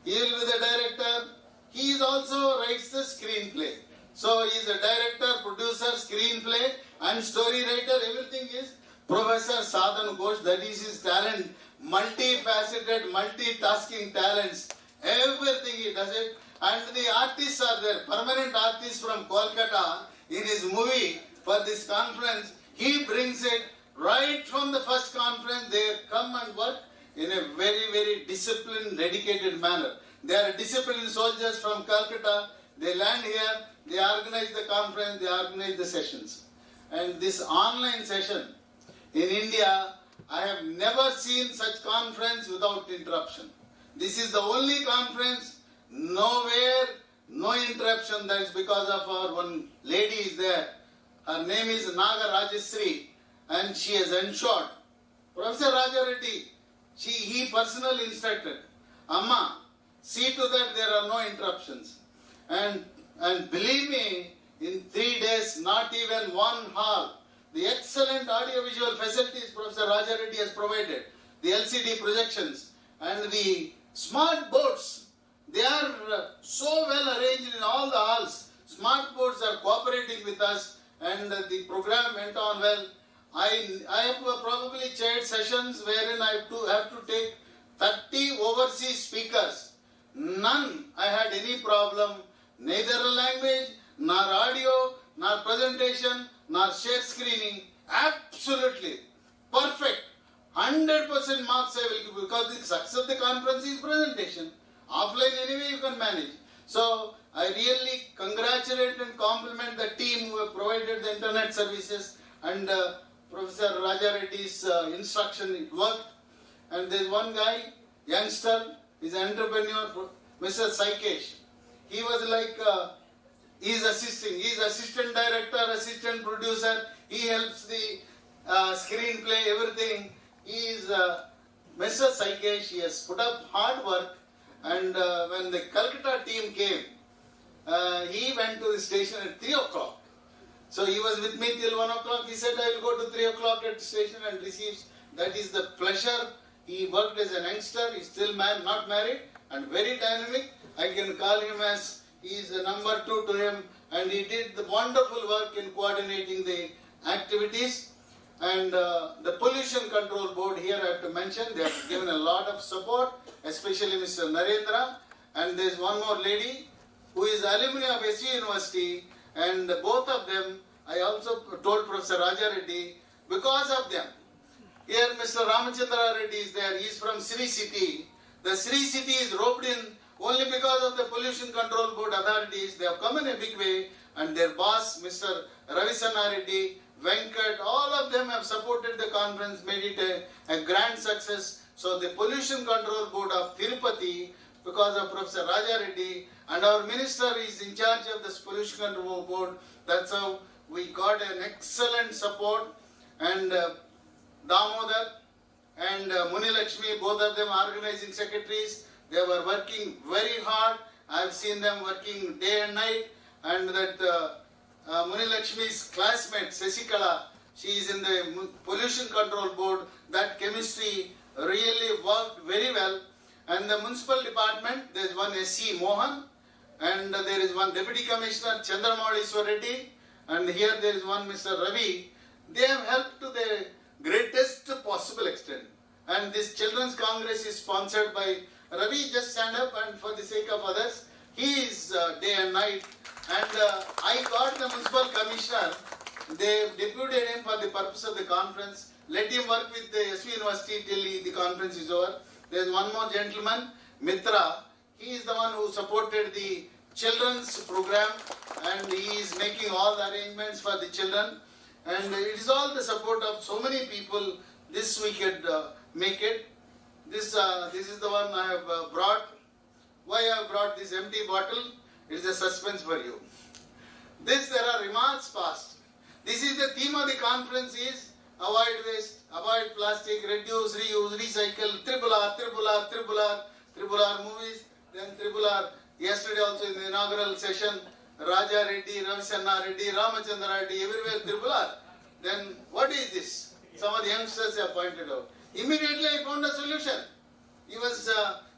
he will be the director, he is also writes the screenplay. So he is a director, producer, screenplay and story writer. Everything is Professor Sadhan Ghosh. That is his talent, multifaceted, multitasking talents. Everything he does it. And the artists are there, permanent artists from Kolkata in his movie for this conference. He brings it right from the first conference. They come and work in a very, very disciplined, dedicated manner. They are disciplined soldiers from Calcutta. They land here, they organize the conference, they organize the sessions. And this online session in India, I have never seen such conference without interruption. This is the only conference, nowhere, no interruption. That is because of our one lady is there. Her name is Naga Rajasri, and she has ensured. Professor Raja Reddy, he personally instructed, Amma, see to that there are no interruptions. And believe me, in 3 days, not even one hall, the excellent audiovisual facilities Professor Raja Reddy has provided, the LCD projections and the smart boards, they are so well arranged in all the halls. Smart boards are cooperating with us, and the program went on well. I have probably chaired sessions wherein I have to take 30 overseas speakers. None I had any problem, neither language, nor audio, nor presentation, nor share screening. Absolutely perfect. 100% marks I will give, because the success of the conference is presentation. Offline anyway you can manage. So I really congratulate and compliment the team who have provided the internet services, and Professor Raja Reddy's instruction, it worked. And there is one guy, youngster, is an entrepreneur, Mr. Saikesh. He was like, he is assisting. He is assistant director, assistant producer. He helps the screenplay, everything. He is Mr. Saikesh. He has put up hard work. And when the Calcutta team came, he went to the station at 3 o'clock. So he was with me till 1 o'clock. He said, I will go to 3 o'clock at the station and receives. That is the pleasure. He worked as a youngster. He is still not married and very dynamic. I can call him as, he is the number 2 to him. And he did the wonderful work in coordinating the activities. And the Pollution Control Board here I have to mention, they have given a lot of support, especially Mr. Narendra. And there is one more lady who is alumni of SU University, and both of them, I also told Professor Raja Reddy, because of them. Here Mr. Ramachandra Reddy is there, he is from Sri City. The Sri City is roped in only because of the Pollution Control Board authorities. They have come in a big way, and their boss, Mr. Ravisanna Reddy, Venkat, all of them have supported the conference, made it a grand success. So the Pollution Control Board of Tirupati, because of Professor Raja Reddy, and our minister is in charge of this Pollution Control Board, that's how we got an excellent support. And Damodar and Munilakshmi, both of them organizing secretaries, they were working very hard. I have seen them working day and night. And that Munilakshmi's classmate, Sesikala, She is in the pollution control board. That chemistry really worked very well. And the municipal department, there is one SC Mohan, and there is one Deputy Commissioner Chandramouli Reddy, and here there is one Mr. Ravi. They have helped to the greatest possible extent. And this Children's Congress is sponsored by Ravi. Just stand up, and for the sake of others, he is day and night. And I got the municipal commissioner. They deputed him for the purpose of the conference. Let him work with the SV University till the conference is over. There is one more gentleman, Mitra. He is the one who supported the children's program, and he is making all the arrangements for the children. And it is all the support of so many people. This we could make it. This is the one I have brought. Why I have brought this empty bottle? It is a suspense for you. There are remarks passed. This is the theme of the conference is avoid waste, avoid plastic, reduce, reuse, recycle, triple R, triple R, triple R, triple R movies, then triple R. Yesterday also in the inaugural session, Raja Reddy, Ravisanna Reddy, Ramachandra Reddy, everywhere triple R. Then what is this? Some of the youngsters have pointed out. Immediately I found a solution. He was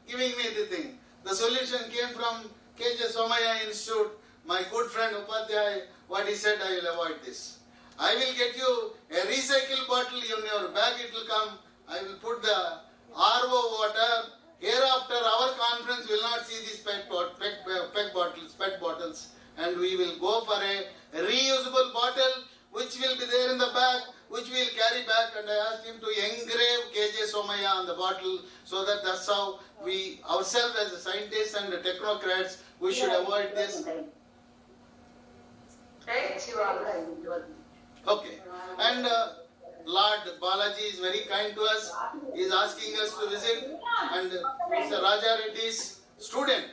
giving me the thing. The solution came from K.J. Somaya Institute. My good friend Upadhyay, what he said, I will avoid this. I will get you a recycle bottle in your bag, it will come. I will put the RO water. Hereafter, our conference will not see these PET bottles, and we will go for a reusable bottle, which will be there in the bag, which we will carry back. And I asked him to engrave K.J. Somaya on the bottle, so that that's how we ourselves as the scientists and the technocrats, we should avoid this. Okay. And Lord Balaji is very kind to us. He is asking us to visit. And Mr. Raja Reddy's student,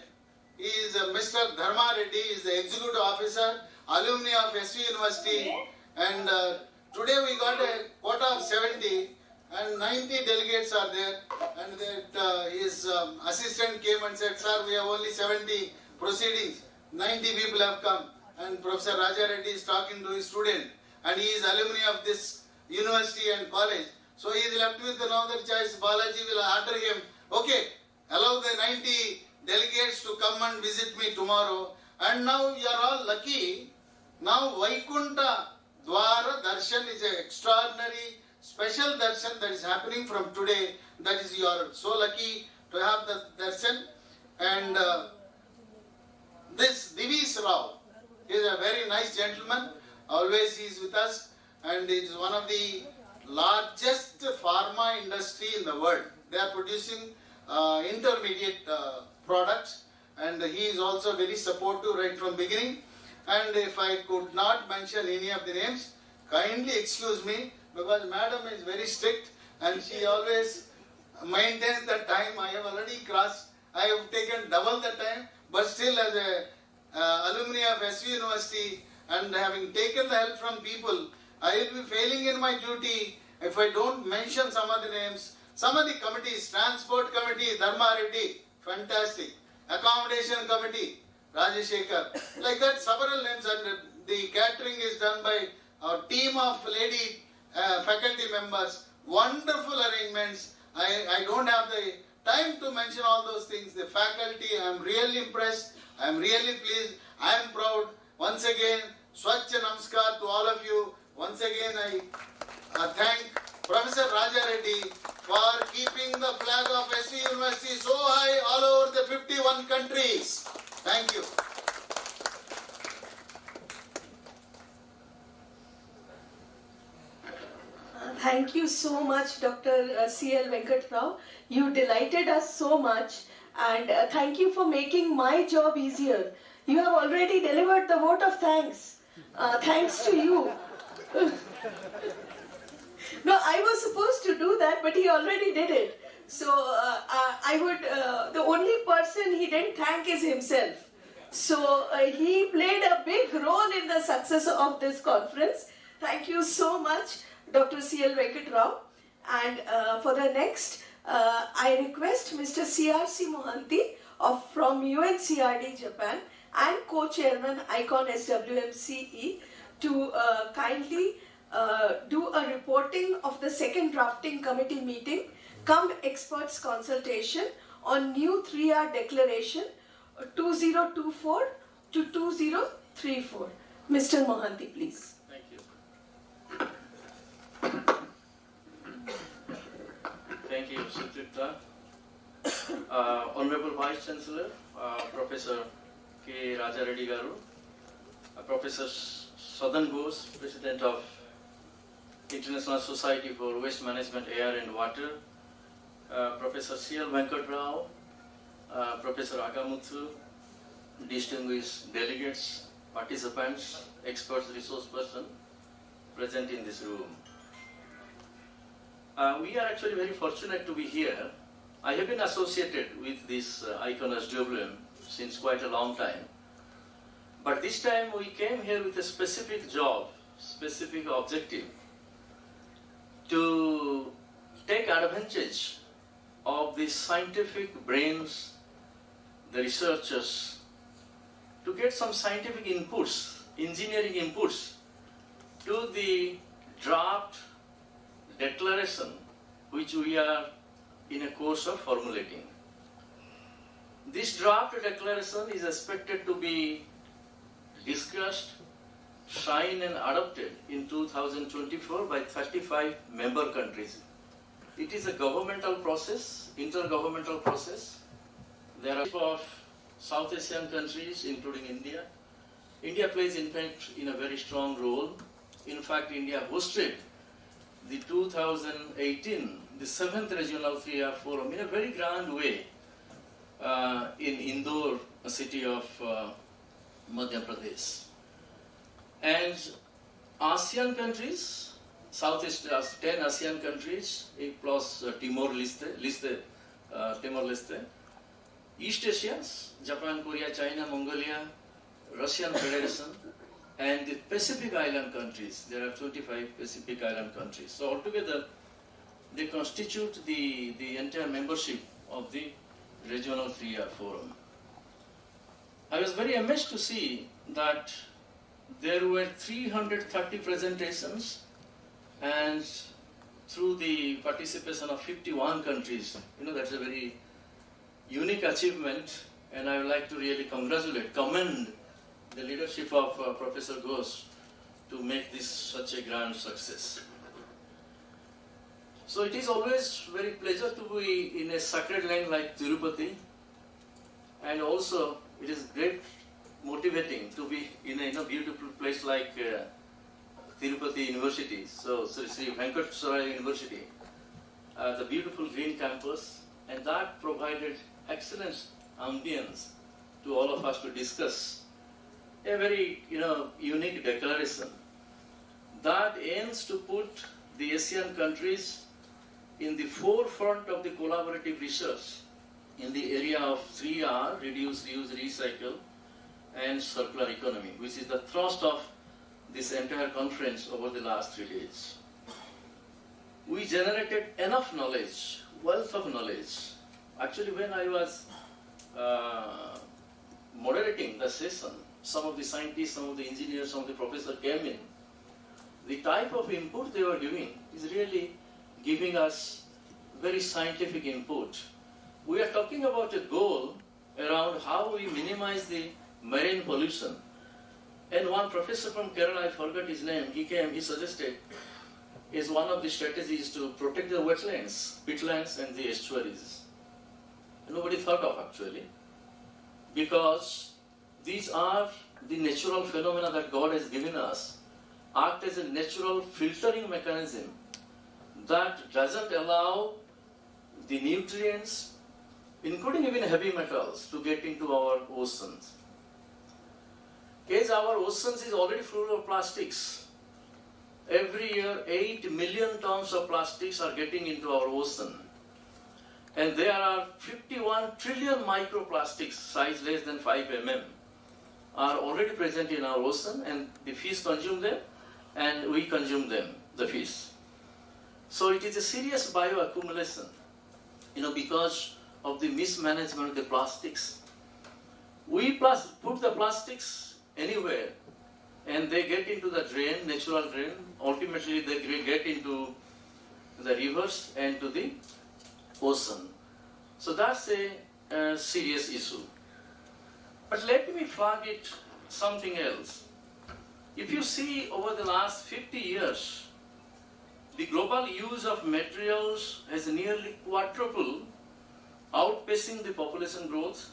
he is Mr. Dharma Reddy, is the executive officer, alumni of SV University. And today we got a quota of 70 and 90 delegates are there. And that his assistant came and said, sir, we have only 70 proceedings. 90 people have come. And Professor Raja Reddy is talking to his student. And he is alumni of this university and college. So he is left with another choice. Balaji will order him, okay, allow the 90 delegates to come and visit me tomorrow. And now you are all lucky. Now Vaikunta Dwara Darshan is an extraordinary, special darshan that is happening from today. That is, you are so lucky to have the darshan. And this Divis Rao is a very nice gentleman. Always he is with us, and it is one of the largest pharma industry in the world. They are producing intermediate products, and he is also very supportive right from beginning. And if I could not mention any of the names, kindly excuse me, because madam is very strict and she always maintains the time. I have already crossed, I have taken double the time, but still as a alumni of SV University and having taken the help from people, I will be failing in my duty if I don't mention some of the names. Some of the committees, Transport Committee, Dharma Reddy, fantastic. Accommodation Committee, Rajashekar. Like that, several names, and the catering is done by our team of lady faculty members. Wonderful arrangements. I don't have the time to mention all those things. The faculty, I am really impressed. I am really pleased. I am proud. Once again, Swachh Namaskar to all of you. Once again, I thank Professor Raja Reddy for keeping the flag of SV University so high all over the 51 countries. Thank you. Thank you so much, Dr. C.L. Venkat Rao. You delighted us so much, and thank you for making my job easier. You have already delivered the vote of thanks. Thanks to you. No, I was supposed to do that, but he already did it. So the only person he didn't thank is himself. So he played a big role in the success of this conference. Thank you so much, Dr. C.L. Venkat Rao. And for the next, I request Mr. C.R.C. Mohanty from UNCRD, Japan, and co-chairman ICON SWMCE to kindly do a reporting of the second drafting committee meeting, come experts consultation on new 3R declaration 2024 to 2034. Mr. Mohanty, please. Thank you. Thank you, Suchitra. Honorable Vice Chancellor, Professor K. Raja Reddy Garu, Professor Sadan Bose, President of International Society for Waste Management, Air and Water, Professor C.L. Venkat Rao, Professor Agamuthu, distinguished delegates, participants, experts, resource person present in this room. We are actually very fortunate to be here. I have been associated with this icon SWM since quite a long time. But this time we came here with a specific job, specific objective, to take advantage of the scientific brains, the researchers, to get some scientific inputs, engineering inputs to the draft declaration which we are in a course of formulating. This draft declaration is expected to be discussed, signed and adopted in 2024 by 35 member countries. It is a governmental process, intergovernmental process. There are of South Asian countries, including India. India plays, in fact, in a very strong role. In fact, India hosted the 2018, the 7th Regional 3R Forum in a very grand way in Indore, a city of Madhya Pradesh. And ASEAN countries, 10 ASEAN countries, plus Timor-Leste, East Asians, Japan, Korea, China, Mongolia, Russian Federation, and the Pacific Island countries. There are 25 Pacific Island countries. So altogether, they constitute the entire membership of the Regional 3R Forum. I was very amazed to see that there were 330 presentations, and through the participation of 51 countries, that's a very unique achievement, and I would like to really commend the leadership of Professor Ghosh to make this such a grand success. So it is always very pleasure to be in a sacred land like Tirupati, and also it is great motivating to be in a beautiful place like Tirupati University, so Sri Venkateswara University, the beautiful green campus, and that provided excellent ambience to all of us to discuss a very unique declaration that aims to put the Asian countries in the forefront of the collaborative research in the area of 3R, reduce, reuse, recycle, and circular economy, which is the thrust of this entire conference over the last 3 days. We generated enough knowledge, wealth of knowledge. Actually, when I was moderating the session, some of the scientists, some of the engineers, some of the professors came in. The type of input they were giving is really giving us very scientific input. We are talking about a goal around how we minimize the marine pollution. And one professor from Kerala, I forgot his name, he suggested is one of the strategies to protect the wetlands, peatlands and the estuaries. Nobody thought of actually, because these are the natural phenomena that God has given us, act as a natural filtering mechanism that doesn't allow the nutrients, including even heavy metals, to get into our oceans. As our oceans is already full of plastics. Every year, 8 million tons of plastics are getting into our ocean. And there are 51 trillion microplastics, size less than 5 mm, are already present in our ocean, and the fish consume them, and we consume them, the fish. So it is a serious bioaccumulation, because of the mismanagement of the plastics. We put the plastics anywhere, and they get into the drain, natural drain. Ultimately, they get into the rivers and to the ocean. So that's a serious issue. But let me flag it something else. If you see over the last 50 years, the global use of materials has nearly quadrupled, outpacing the population growth,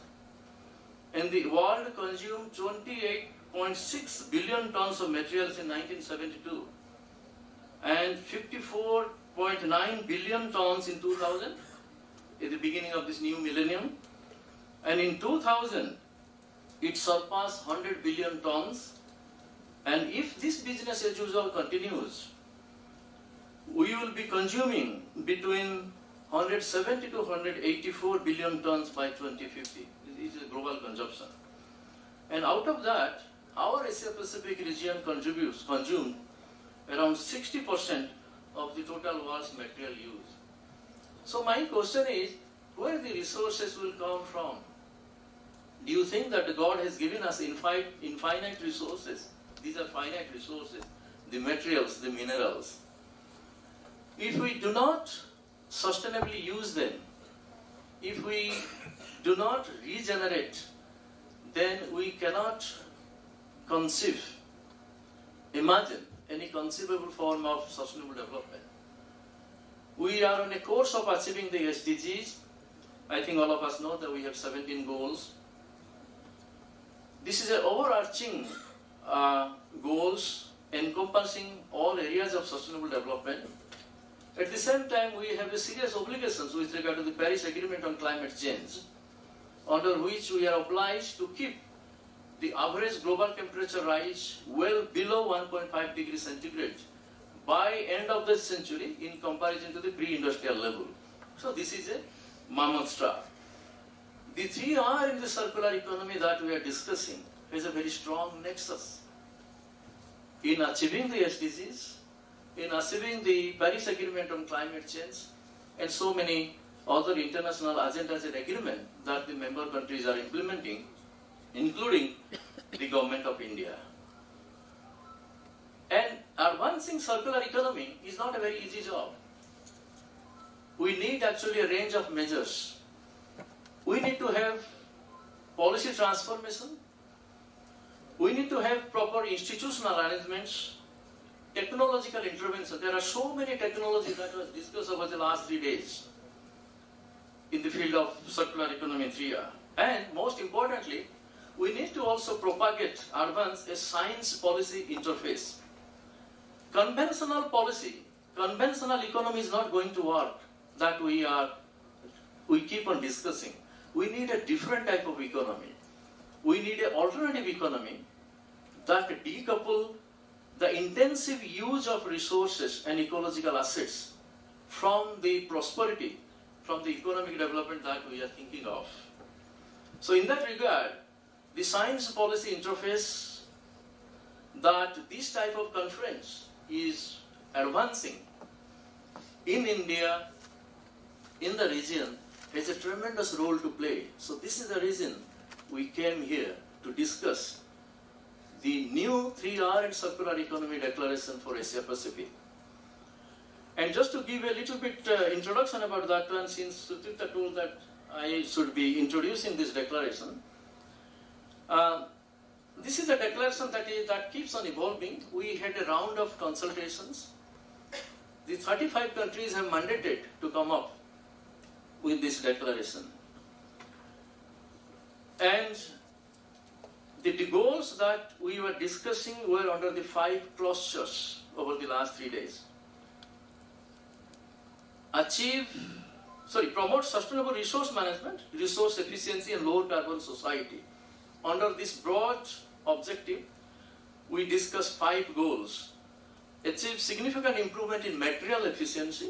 and the world consumed 28.6 billion tons of materials in 1972 and 54.9 billion tons in 2000, at the beginning of this new millennium. And in 2000, it surpassed 100 billion tons. And if this business as usual continues, we will be consuming between 170 to 184 billion tons by 2050. This is global consumption. And out of that, our Asia Pacific region consumed around 60% of the total world's material use. So my question is, where the resources will come from? Do you think that God has given us infinite resources? These are finite resources, the materials, the minerals. If we do not sustainably use them, if we do not regenerate, then we cannot imagine any conceivable form of sustainable development. We are on a course of achieving the SDGs. I think all of us know that we have 17 goals. This is an overarching goals encompassing all areas of sustainable development. At the same time, we have a serious obligations with regard to the Paris Agreement on climate change, under which we are obliged to keep the average global temperature rise well below 1.5 degrees centigrade by end of this century in comparison to the pre-industrial level. So this is a mammoth task. The 3R in the circular economy that we are discussing has a very strong nexus in achieving the SDGs, in achieving the Paris Agreement on climate change, and so many other international agendas and agreements that the member countries are implementing, including the government of India. And advancing circular economy is not a very easy job. We need actually a range of measures. We need to have policy transformation. We need to have proper institutional arrangements, technological intervention. There are so many technologies that was discussed over the last 3 days in the field of circular economy 3R. And most importantly, we need to also propagate, advance a science policy interface. Conventional policy, conventional economy is not going to work that we keep on discussing. We need a different type of economy. We need an alternative economy that decouple the intensive use of resources and ecological assets from the prosperity, from the economic development that we are thinking of. So in that regard, the science policy interface that this type of conference is advancing in India, in the region, has a tremendous role to play. So this is the reason we came here to discuss the new 3R and Circular Economy Declaration for Asia Pacific. And just to give a little bit introduction about that one, since Sutrita told that I should be introducing this declaration. This is a declaration that keeps on evolving. We had a round of consultations. The 35 countries have mandated to come up with this declaration. And the goals that we were discussing were under the 5 clusters over the last 3 days. Promote sustainable resource management, resource efficiency and lower carbon society. Under this broad objective, we discussed 5 goals. Achieve significant improvement in material efficiency.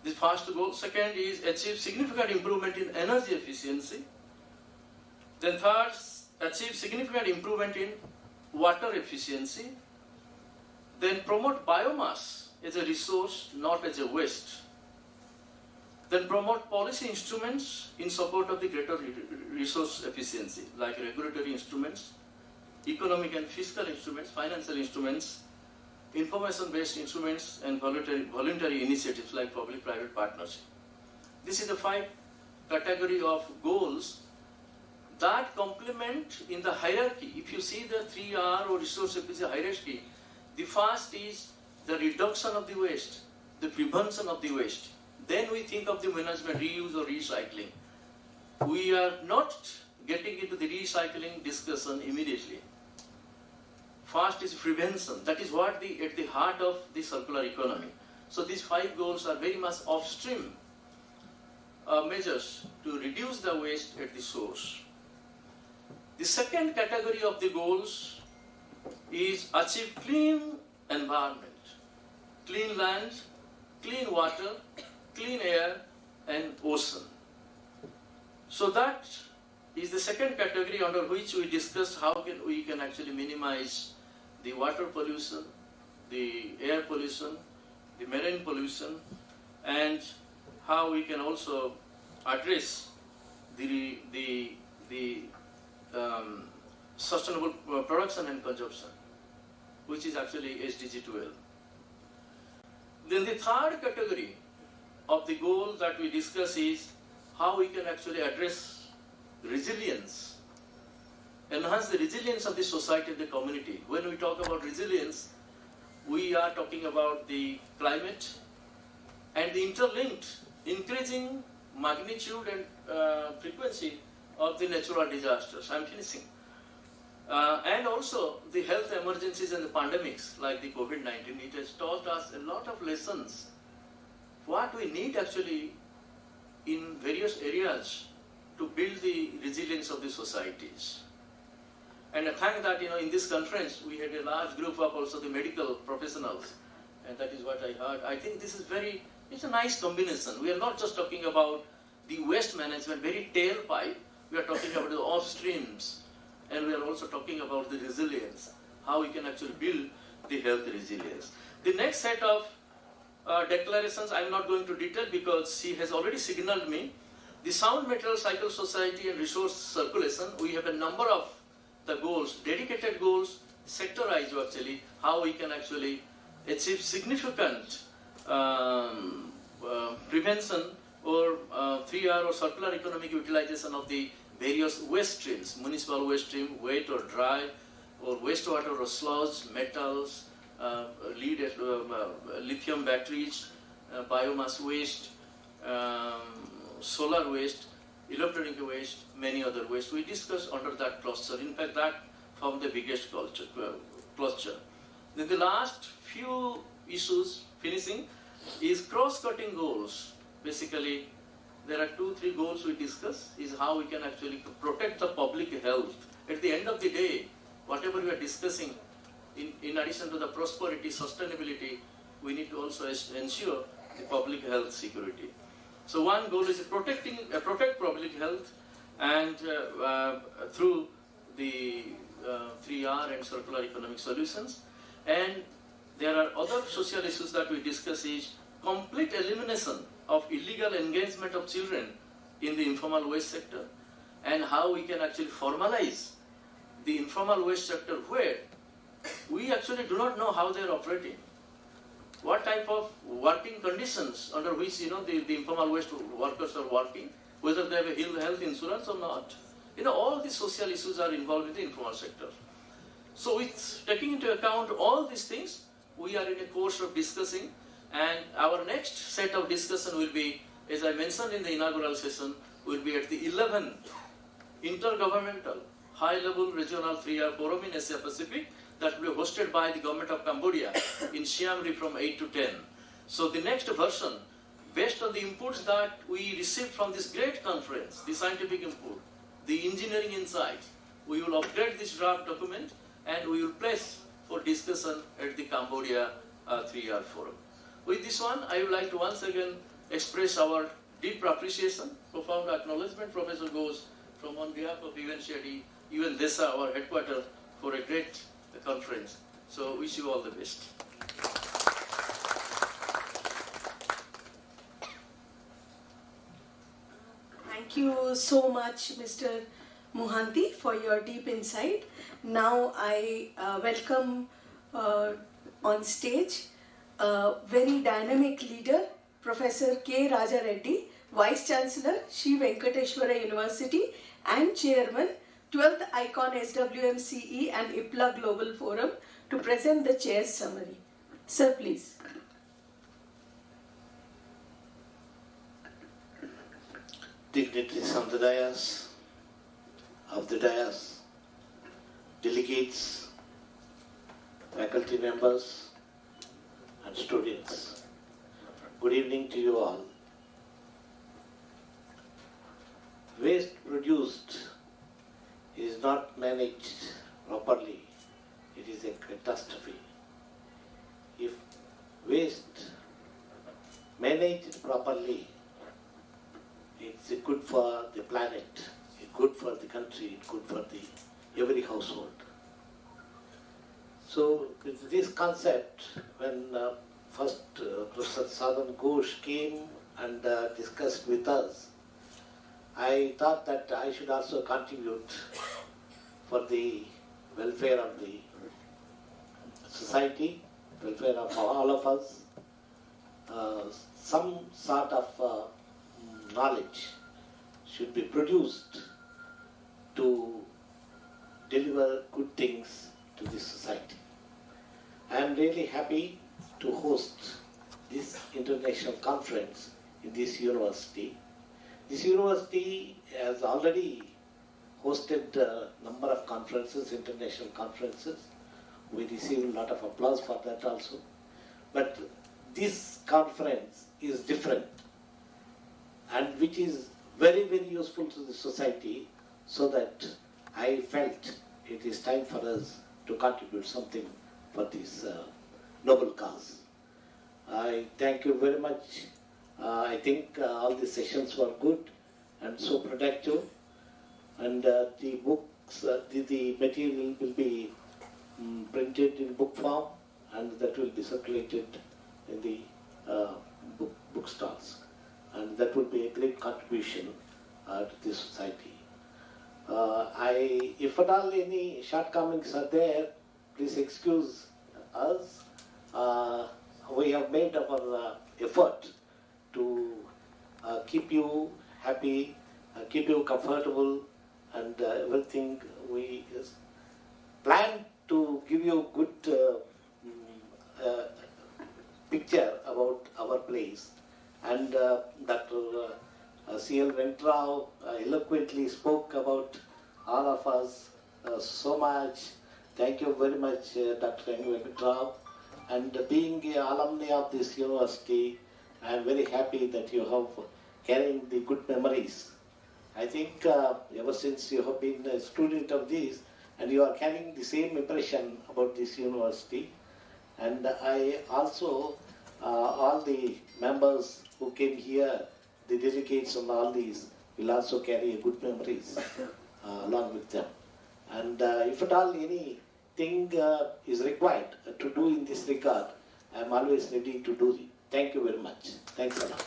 The first goal. Second is achieve significant improvement in energy efficiency. Then third, achieve significant improvement in water efficiency. Then promote biomass as a resource, not as a waste. Then promote policy instruments in support of the greater resource efficiency, like regulatory instruments, economic and fiscal instruments, financial instruments, information-based instruments, and voluntary initiatives like public-private partnership. This is the 5 category of goals that complement in the hierarchy. If you see the 3R or resource efficiency hierarchy, the first is the reduction of the waste, the prevention of the waste. Then we think of the management, reuse or recycling. We are not getting into the recycling discussion immediately. First is prevention. That is what at the heart of the circular economy. So these 5 goals are very much upstream measures to reduce the waste at the source. The second category of the goals is achieve clean environment, clean land, clean water, clean air, and ocean. So that is the second category under which we discussed how we can actually minimize the water pollution, the air pollution, the marine pollution, and how we can also address the sustainable production and consumption, which is actually SDG 12. Then the third category of the goal that we discuss is how we can actually address resilience, enhance the resilience of the society and the community. When we talk about resilience, we are talking about the climate and the interlinked increasing magnitude and frequency of the natural disasters. I'm finishing. And also the health emergencies and the pandemics like the COVID-19. It has taught us a lot of lessons. What we need actually in various areas to build the resilience of the societies. And I thank that in this conference we had a large group of also the medical professionals, and that is what I heard. I think this is it's a nice combination. We are not just talking about the waste management, very tailpipe. We are talking about the upstreams, and we are also talking about the resilience, how we can actually build the health resilience. The next set of declarations I am not going to detail because she has already signaled me. The Sound Material Cycle Society and Resource Circulation, we have a number of the goals, dedicated goals, sectorized actually, how we can actually achieve significant prevention or 3R or circular economic utilization of the various waste streams, municipal waste stream, wet or dry, or wastewater or sludge, metals, lead, lithium batteries, biomass waste, solar waste, electronic waste, many other waste. We discussed under that cluster. In fact, that formed the biggest cluster. Then the last few issues, finishing, is cross-cutting goals. Basically, there are 2-3 goals we discuss, is how we can actually protect the public health. At the end of the day, whatever we are discussing, in addition to the prosperity, sustainability, we need to also ensure the public health security. So one goal is protect public health, and through the 3R and circular economic solutions. And there are other social issues that we discuss is complete elimination of illegal engagement of children in the informal waste sector, and how we can actually formalize the informal waste sector where we actually do not know how they are operating. What type of working conditions under which the informal waste workers are working, whether they have a health insurance or not. All these social issues are involved in the informal sector. So with taking into account all these things, we are in a course of discussing, and our next set of discussion will be, as I mentioned in the inaugural session, will be at the 11th Intergovernmental High-Level Regional 3R Forum in Asia Pacific that will be hosted by the government of Cambodia in Siem Reap from 8 to 10. So the next version, based on the inputs that we received from this great conference, the scientific input, the engineering insights, we will upgrade this draft document and we will place for discussion at the Cambodia 3R Forum. With this one, I would like to once again express our deep appreciation, profound acknowledgement, Professor Ghosh, from on behalf of UNCID, UN DESA, our headquarters, for a great conference. So wish you all the best. Thank you so much, Mr. Mohanty for your deep insight. Now I welcome on stage a very dynamic leader, Professor K. Raja Reddy, Vice Chancellor, Sri Venkateshwara University and Chairman, 12th Icon SWMCE and IPLA Global Forum, to present the chair's summary. Sir, please. Dignitaries on the dais, delegates, faculty members, and students. Good evening to you all. Waste produced is not managed properly. It is a catastrophe. If waste managed properly, it's good for the planet, it's good for the country, it's good for every household. So with this concept, when first Professor Sadan Ghosh came and discussed with us, I thought that I should also contribute for the welfare of the society, welfare of all of us, some sort of knowledge should be produced to deliver good things to this society. I am really happy to host this international conference in this university. This university has already hosted a number of conferences, international conferences. We received a lot of applause for that also. But this conference is different, and which is very, very useful to the society, so that I felt it is time for us to contribute something for this noble cause. I thank you very much. I think all the sessions were good and so productive, and the books, the material will be printed in book form, and that will be circulated in the bookstores, and that would be a great contribution to the society. If at all any shortcomings are there, please excuse us. We have made our effort to keep you happy, keep you comfortable, and everything. We plan to give you a good picture about our place. And Dr. C.L. Ventrao eloquently spoke about all of us so much. Thank you very much, Dr. Ventrao. And being an alumni of this university, I am very happy that you have carrying the good memories. I think ever since you have been a student of this, and you are carrying the same impression about this university. And I also, all the members who came here, the delegates and all these, will also carry good memories along with them. And if at all anything is required to do in this regard, I am always ready to do it. Thank you very much. Thanks a lot.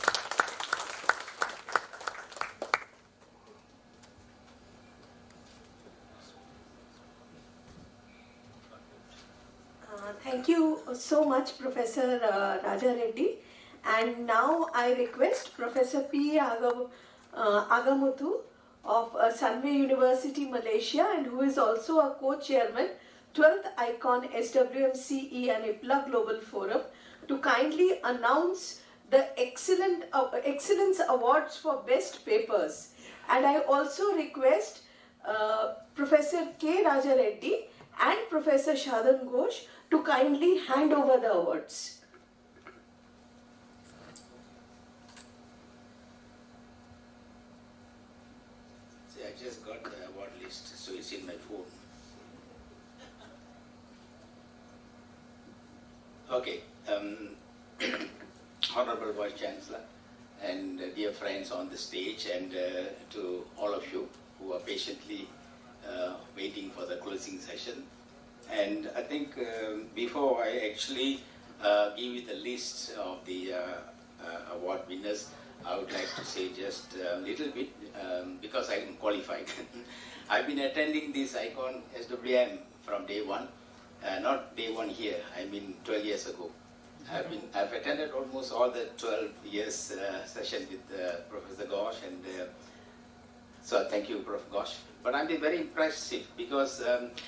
Thank you so much, Professor Raja Reddy. And now I request Professor P. Agamuthu of Sunway University, Malaysia, and who is also a co-chairman, 12th Icon SWMCE and IPLA Global Forum, to kindly announce the Excellence Awards for Best Papers. And I also request Professor K. Raja Reddy and Professor Sadan Ghosh to kindly hand over the awards. See, I just got the award list, so it's in my phone. Okay, Honorable Vice Chancellor and dear friends on the stage, and to all of you who are patiently waiting for the closing session. And I think before I actually give you the list of the award winners, I would like to say just a little bit because I am qualified. I've been attending this ICON SWM from day one, not day one here, I mean 12 years ago. I've attended almost all the 12 years session with Professor Ghosh, and so thank you, Prof. Ghosh. But I've been very impressive because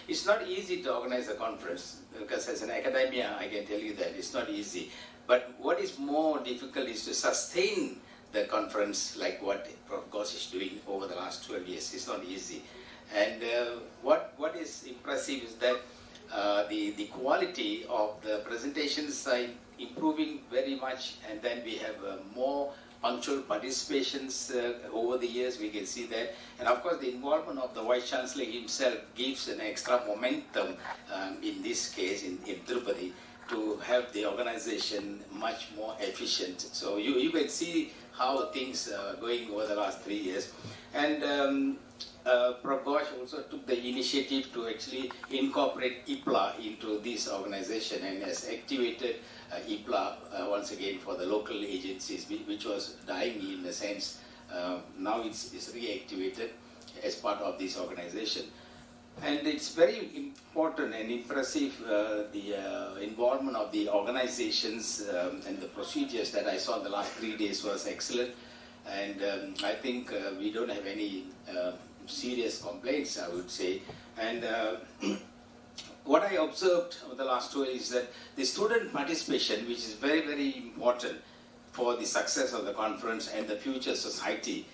it's not easy to organize a conference, because as an academia, I can tell you that it's not easy. But what is more difficult is to sustain the conference like what Prof. Ghosh is doing over the last 12 years. It's not easy. And what is impressive is that the quality of the presentations are improving very much, and then we have more punctual participations over the years. We can see that, and of course the involvement of the Vice Chancellor himself gives an extra momentum in this case in Tirupati to have the organization much more efficient. So you can see how things are going over the last 3 years. And Prof. Ghosh also took the initiative to actually incorporate IPLA into this organization and has activated IPLA once again for the local agencies, which was dying in a sense. Now it's reactivated as part of this organization. And it's very important and impressive, the involvement of the organizations and the procedures that I saw in the last 3 days was excellent. And I think we don't have any serious complaints, I would say. And what I observed over the last 2 years is that the student participation, which is very, very important for the success of the conference and the future society,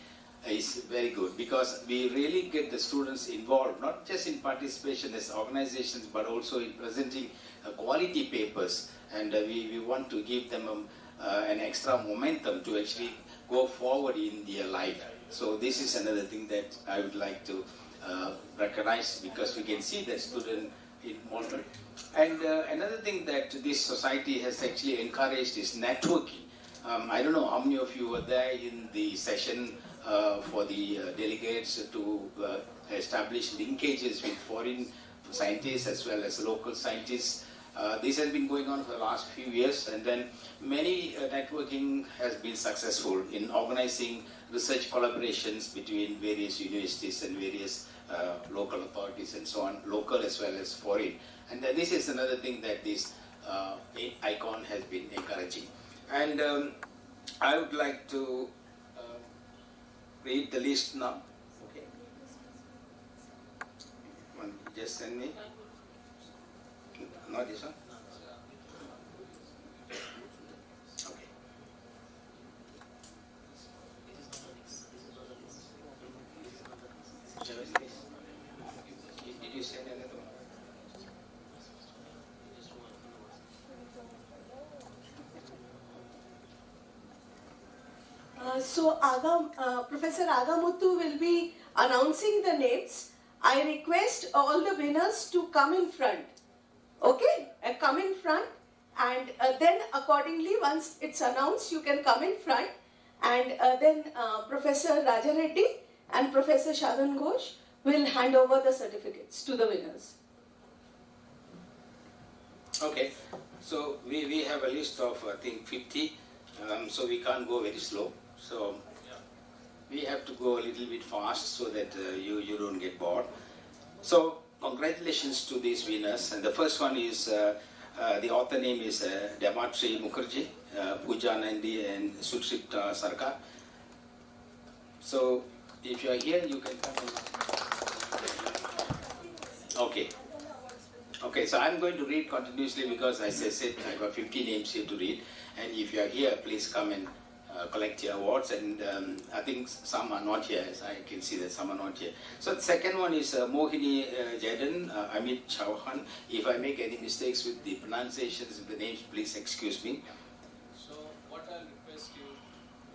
is very good, because we really get the students involved, not just in participation as organizations, but also in presenting quality papers. And we want to give them an extra momentum to actually go forward in their life. So this is another thing that I would like to recognize, because we can see that student involvement. And another thing that this society has actually encouraged is networking. I don't know how many of you were there in the session for the delegates to establish linkages with foreign scientists as well as local scientists. This has been going on for the last few years, and then many networking has been successful in organizing research collaborations between various universities and various local authorities and so on, local as well as foreign. And this is another thing that this ICON has been encouraging. And I would like to read the list now. Okay. One, just send me. Not this one? Okay. Did you send another one? So Professor Agamuthu will be announcing the names. I request all the winners to come in front. Okay, come in front, and then accordingly, once it's announced, you can come in front, and then Professor Raja Reddy and Professor Shagan Ghosh will hand over the certificates to the winners. Okay, so we have a list of I think 50, so we can't go very slow. So we have to go a little bit fast so that you don't get bored. So congratulations to these winners. And the first one is, the author name is Dematri Mukherjee, Pooja Nandi and Sutripta Sarkar. So if you are here, you can come in. Okay. Okay, so I'm going to read continuously because as I said, I got 50 names here to read. And if you are here, please come and collect your awards, and I think some are not here, as I can see that some are not here. So the second one is Mohini Jaden, Amit Chauhan. If I make any mistakes with the pronunciations of the names, please excuse me. So what I'll request you,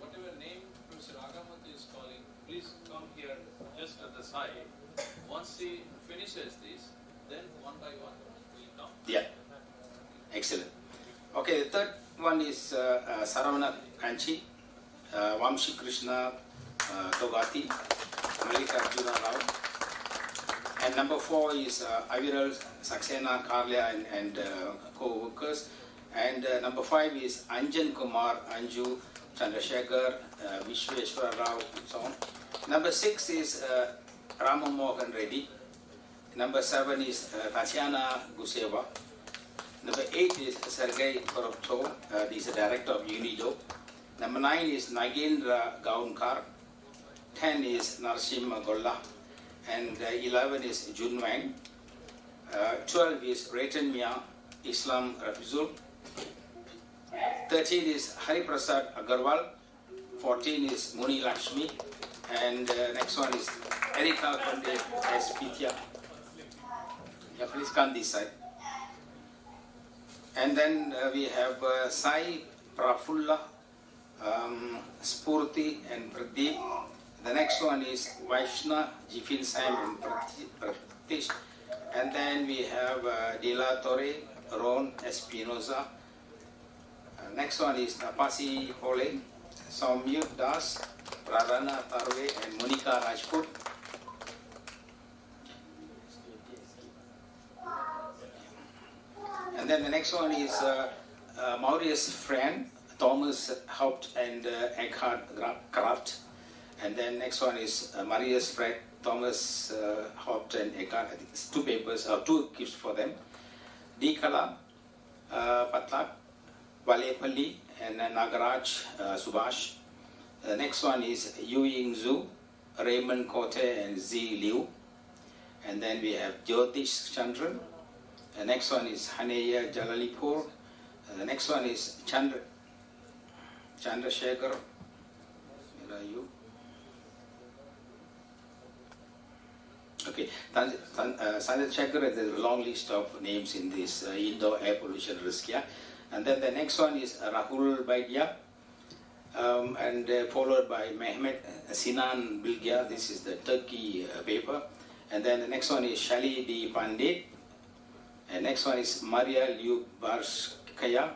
whatever name Professor Agamuthu is calling, please come here just at the side. Once he finishes this, then one by one we'll come. Yeah, excellent. Okay, the third one is Saravana Kanchi, Vamshi Krishna Togati, Malika Arjuna Rao. And number 4 is Aviral Saxena Karlia and co-workers. And number 5 is Anjan Kumar Anju Chandrasekhar, Vishweshwar Rao, and so on. Number 6 is Rama Mohan Reddy. Number 7 is Tatiana Guseva. Number 8 is Sergei Korobchov, he is the director of UNIDO. Number 9 is Nagendra Gaunkar. 10 is Narsimha Golla. And 11 is Jun Wang. 12 is Ratan Mia Islam Rafizul. 13 is Hari Prasad Agarwal. 14 is Muni Lakshmi. And next one is Erika Konde S. Pitya. Yeah, please come this side. And then we have Sai Prafulla, Spurti and Pradeep. The next one is Vaishna, Jifin Sam and Pratish. And then we have Dila Torre, Ron Espinoza. Next one is Napasi Hole, Soumya Das, Radhana Tarve and Monica Rajput. And then the next one is Maurice Friend, Thomas Haupt and Eckhard Kraft. And then next one is Marius Friend, Thomas Haupt and Eckhard. I think it's 2 papers, 2 gifts for them. Dikala, Patlak, Valepalli and Nagaraj Subhash. The next one is Yu Ying Zhu, Raymond Kote and Z Liu. And then we have Jyotish Chandran. The next one is Haneya Jalalipur. The next one is Chandrasekhar. Where are you? Okay, Chandrasekhar, there's a long list of names in this indoor air pollution risk here. And then the next one is Rahul Baidia. And followed by Mehmet Sinan Bilgia. This is the Turkey paper. And then the next one is Shali D. Pandit. And next one is Maria Lyubarskaya.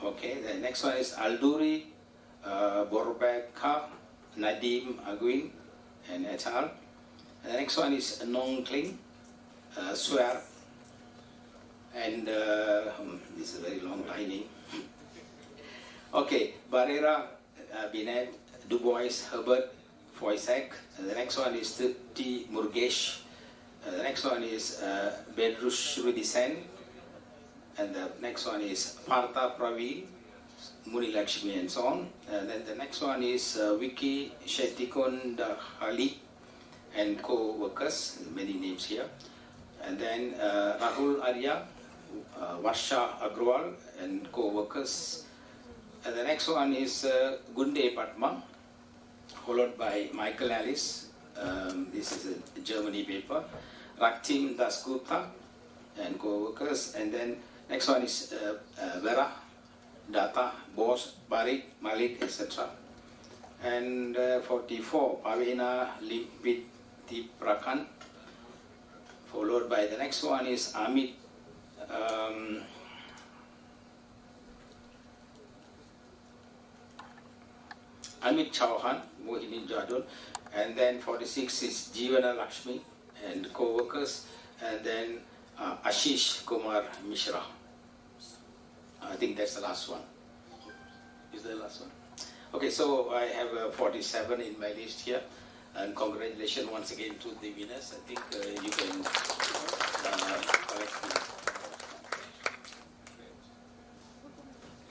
Okay, the next one is Alduri, Borbeka, Nadim Aguin, and et al. And the next one is Nong Kling, Swear, and this is a very long name. Okay, Barrera, Binet, Dubois, Herbert, Foysac. The next one is T. Murgesh. The next one is Bedrush Rudisen. And the next one is Partha Pravi, Muni Lakshmi, and so on. And then the next one is Vicky Shetikon Dahali and co-workers, many names here. And then Rahul Arya, Varsha Agrawal and co-workers. And the next one is Gunde Patma, followed by Michael Alice. This is a Germany paper. Raktim Dasgupta and co-workers. And then next one is Vera, Data, Bose, Barik, Malik, etc. And 44, Pavena Limpitiprakan, followed by the next one is Amit Amit Chauhan, Mohini Jadol, and then 46 is Jeevana Lakshmi and co-workers, and then Ashish Kumar Mishra. I think that's the last one. Is that the last one? Okay, so I have 47 in my list here, and congratulations once again to the winners. I think you can collect them.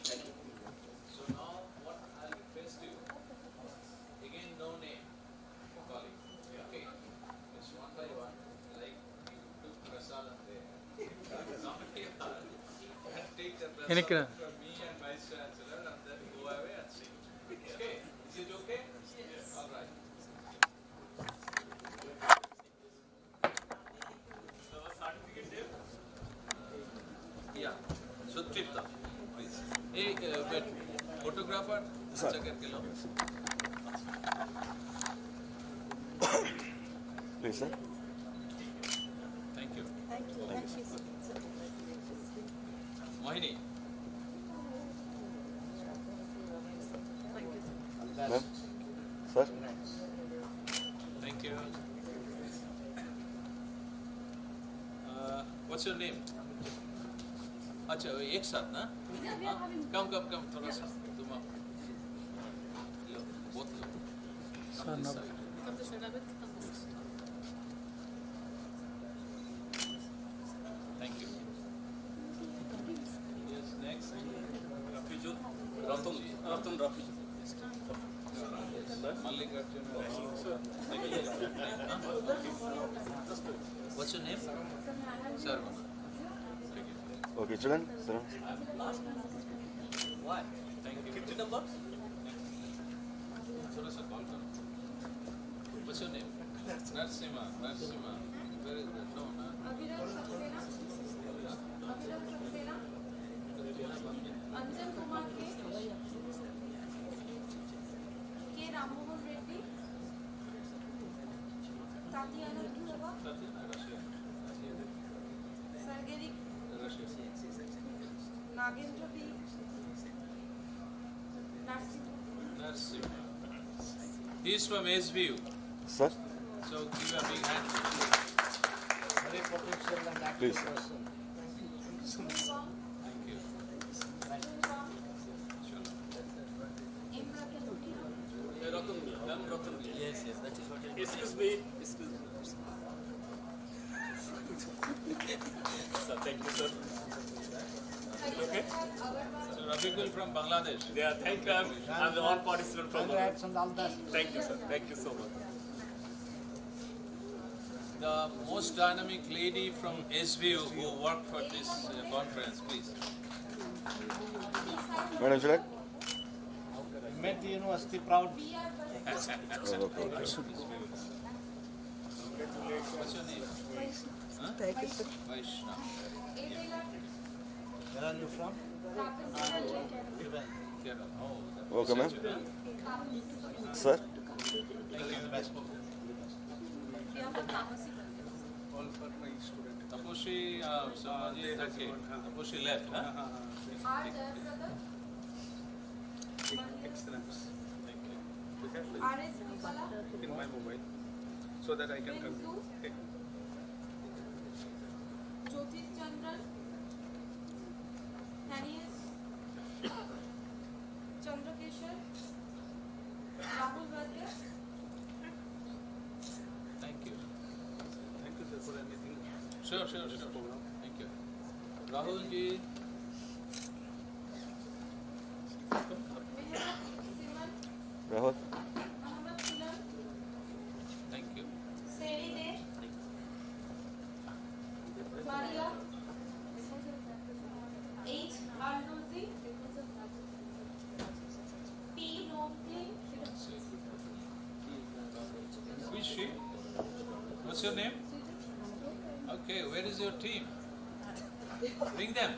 Thank you. So now what I'll request you, again no name, calling. Okay, it's one by one, like you took prasadam there. Somebody and take the prasadam from me and Vice Chancellor and then go away and sing. Okay, is it okay? Yes. All right. So certificate Dave? Yeah. Sutripta, please. Hey, wait. Photographer, अच्छा करके लो. Please, sir. Thank you. Thank you. Thank you. Mohini. Ma'am, sir. Thank you. What's your name? अच्छा एक साथ ना? Come थोड़ा सा तुम both of them. Sir, Come this no. side. Come this side, Abid, come this side. Thank you. Yes, next. Rafijul. Ratun Rafijul. Mallikarjuna. What's your name? Sarvana. Okay, children. Sir. Why? Thank you. 50 number? What's your name? Narasimha. Where is that? No, no. Abhirav Saxena. Anjan Kumar K. Rammohan Reddy. Tatiana Dhruva. Sergey Nagendra B. Narasimha. He is from SBU. Sir. So give a big hand. Very potential and active Please. person. Thank you. Yes, that is what I Excuse me. Sir, thank you, sir. Okay? So Rafiqul from Bangladesh. Yeah, thank you. I'm the all participant from Congrats and all that. Thank you, sir. Thank you so much. The most dynamic lady from SBU who worked for this conference, please. Madam, children. Met the university proud. What's your name? Huh? Vaishnav. Where are you from? Kerala. Oh, that Okay, ma'am. Sir. Taposhi, Taposhi left, huh? Excellent. Thank you. in my mobile so that I can continue. Jyotish Chandran. Thanius. Chandrakeshwar. Rahul Vaidya. Thank you. Thank you, sir, for anything. Sure. Thank you. Rahul ji. Rahul. Mohammed Sulan. Thank you. Seri De. Maria. H. Arnozi. P. Nomklin. Who is she? What's your name? Okay, where is your team? Bring them.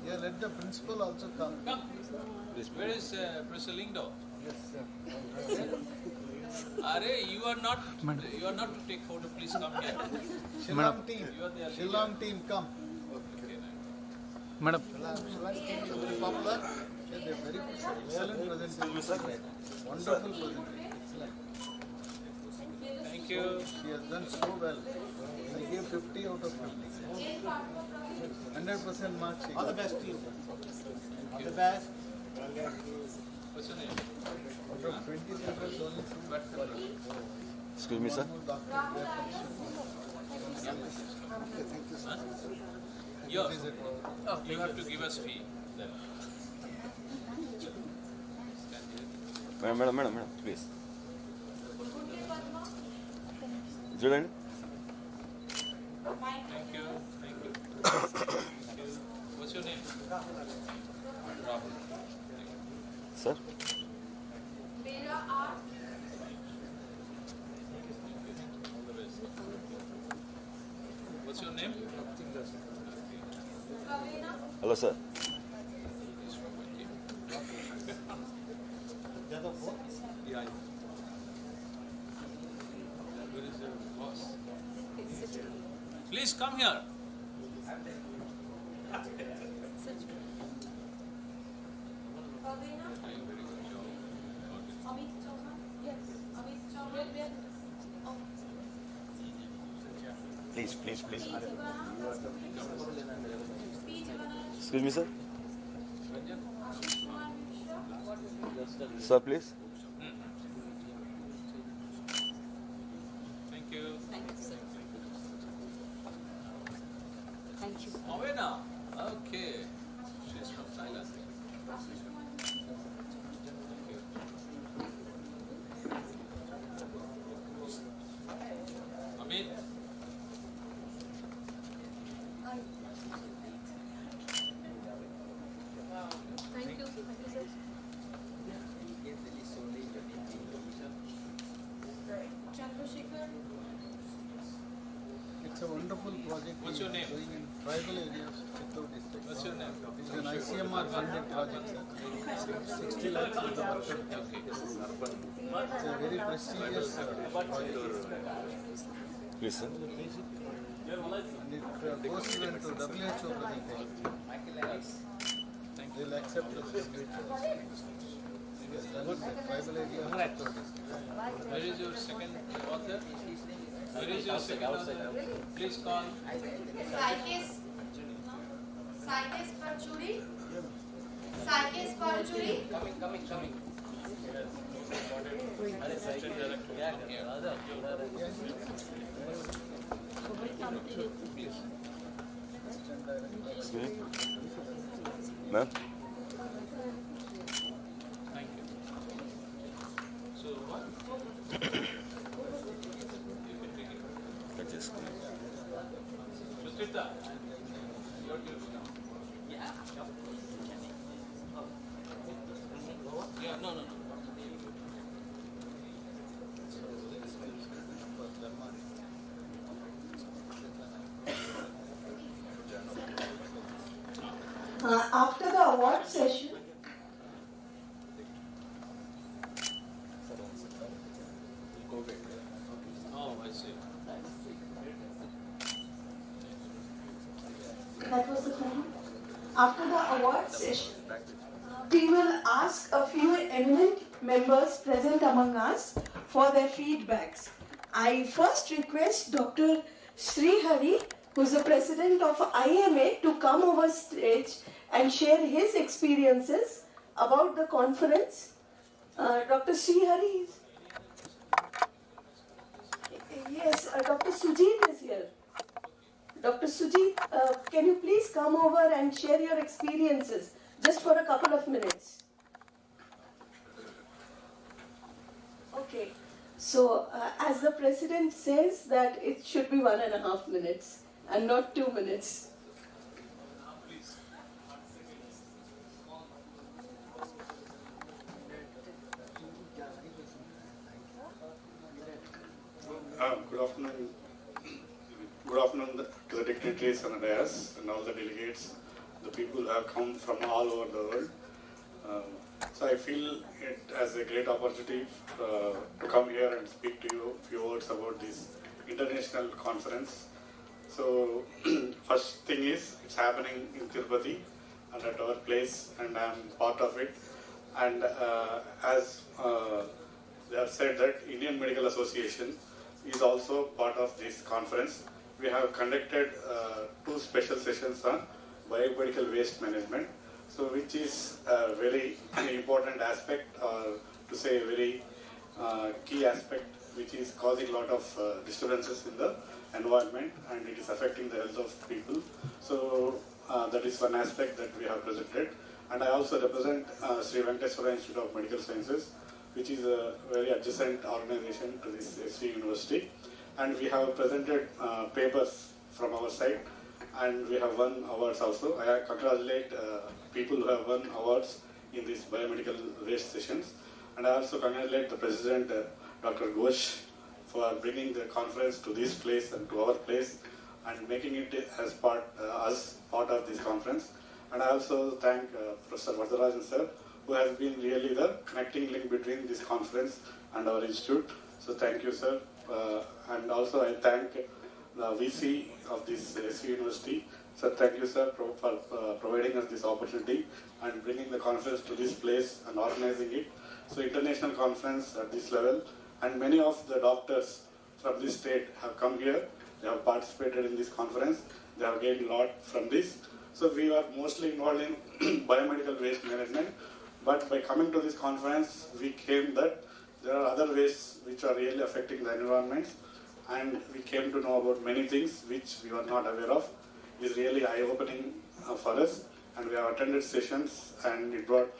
Yeah, let the principal also come. Come. Where is Professor Lingdo? Yes, sir. Are you are not to take photo. Please come here. Shillong team. You are the leader. Shillong team, come. Okay, Madam. Shillong team is very popular. Yeah, they are very excellent presentation. Wonderful presentation. Excellent. Thank you. She has done so well. I gave 50 out of 50. 100% marks. All the best to you. All the best. What's your name? Out of 20 papers, only 2. Excuse me, sir. You have to give us fee. Then. Madam, please. Children. Thank you. What's your name? Rahul. Sir. Vera R. All the best. What's your name? Kavena. Hello, sir. He's from my team. Yeah. Where is your boss? Please come here. Kavena. Very good job. Amit Chauhan. Yes. Amit Chauhan. Please. P. Jivana. Excuse me, sir. Ranjan? Ashish Kumar Mishra. Sir, please. project What's your name? going in tribal area of Chittoor district. What's your name? It's an ICMR funded project, sir. 60 lakhs is the work. It's a very prestigious project. Please, sir. And it goes even to WHO presentation. They'll accept this WHO. Yes, tribal area of Chittoor district. Where is your second author? Where is your second author? Please call. Saikesh Parchuri. Saikesh Parchuri. Coming. Excuse me. Ma'am? Thank you. So what? Just Sustrita, your turn now. Yeah, no. After the award session, Oh, I see. that was the time. After the award session, we will ask a few eminent members present among us for their feedbacks. I first request Dr. Srihari, who is the president of IMA, to come over stage and share his experiences about the conference. Dr. Srihari is... Yes, Dr. Sujit is here. Dr. Sujit, can you please come over and share your experiences just for a couple of minutes? Okay, so as the president says that it should be 1.5 minutes and not 2 minutes. Good afternoon. Good afternoon to the dignitaries and the dais and all the delegates, the people who have come from all over the world. So I feel it as a great opportunity to come here and speak to you a few words about this international conference. So first thing is, it's happening in Tirupati and at our place, and I'm part of it. And as they have said that Indian Medical Association is also part of this conference. We have conducted 2 special sessions on biomedical waste management, so which is a very important aspect, or to say a very key aspect, which is causing a lot of disturbances in the environment, and it is affecting the health of people. So that is one aspect that we have presented. And I also represent Sri Venkateswara Institute of Medical Sciences, which is a very adjacent organization to this SV University. And we have presented papers from our side, and we have won awards also. I congratulate people who have won awards in these biomedical waste sessions. And I also congratulate the President, Dr. Ghosh, for bringing the conference to this place and to our place, and making it as part of this conference. And I also thank Professor Varadarajan sir, who has been really the connecting link between this conference and our institute. So thank you, sir. And also I thank the VC of this SV University. So thank you, sir, for providing us this opportunity and bringing the conference to this place and organizing it. So international conference at this level, and many of the doctors from this state have come here. They have participated in this conference. They have gained a lot from this. So we are mostly involved in biomedical waste management. But by coming to this conference, we came that there are other ways which are really affecting the environment, and we came to know about many things which we were not aware of. It is really eye-opening for us, and we have attended sessions, and it brought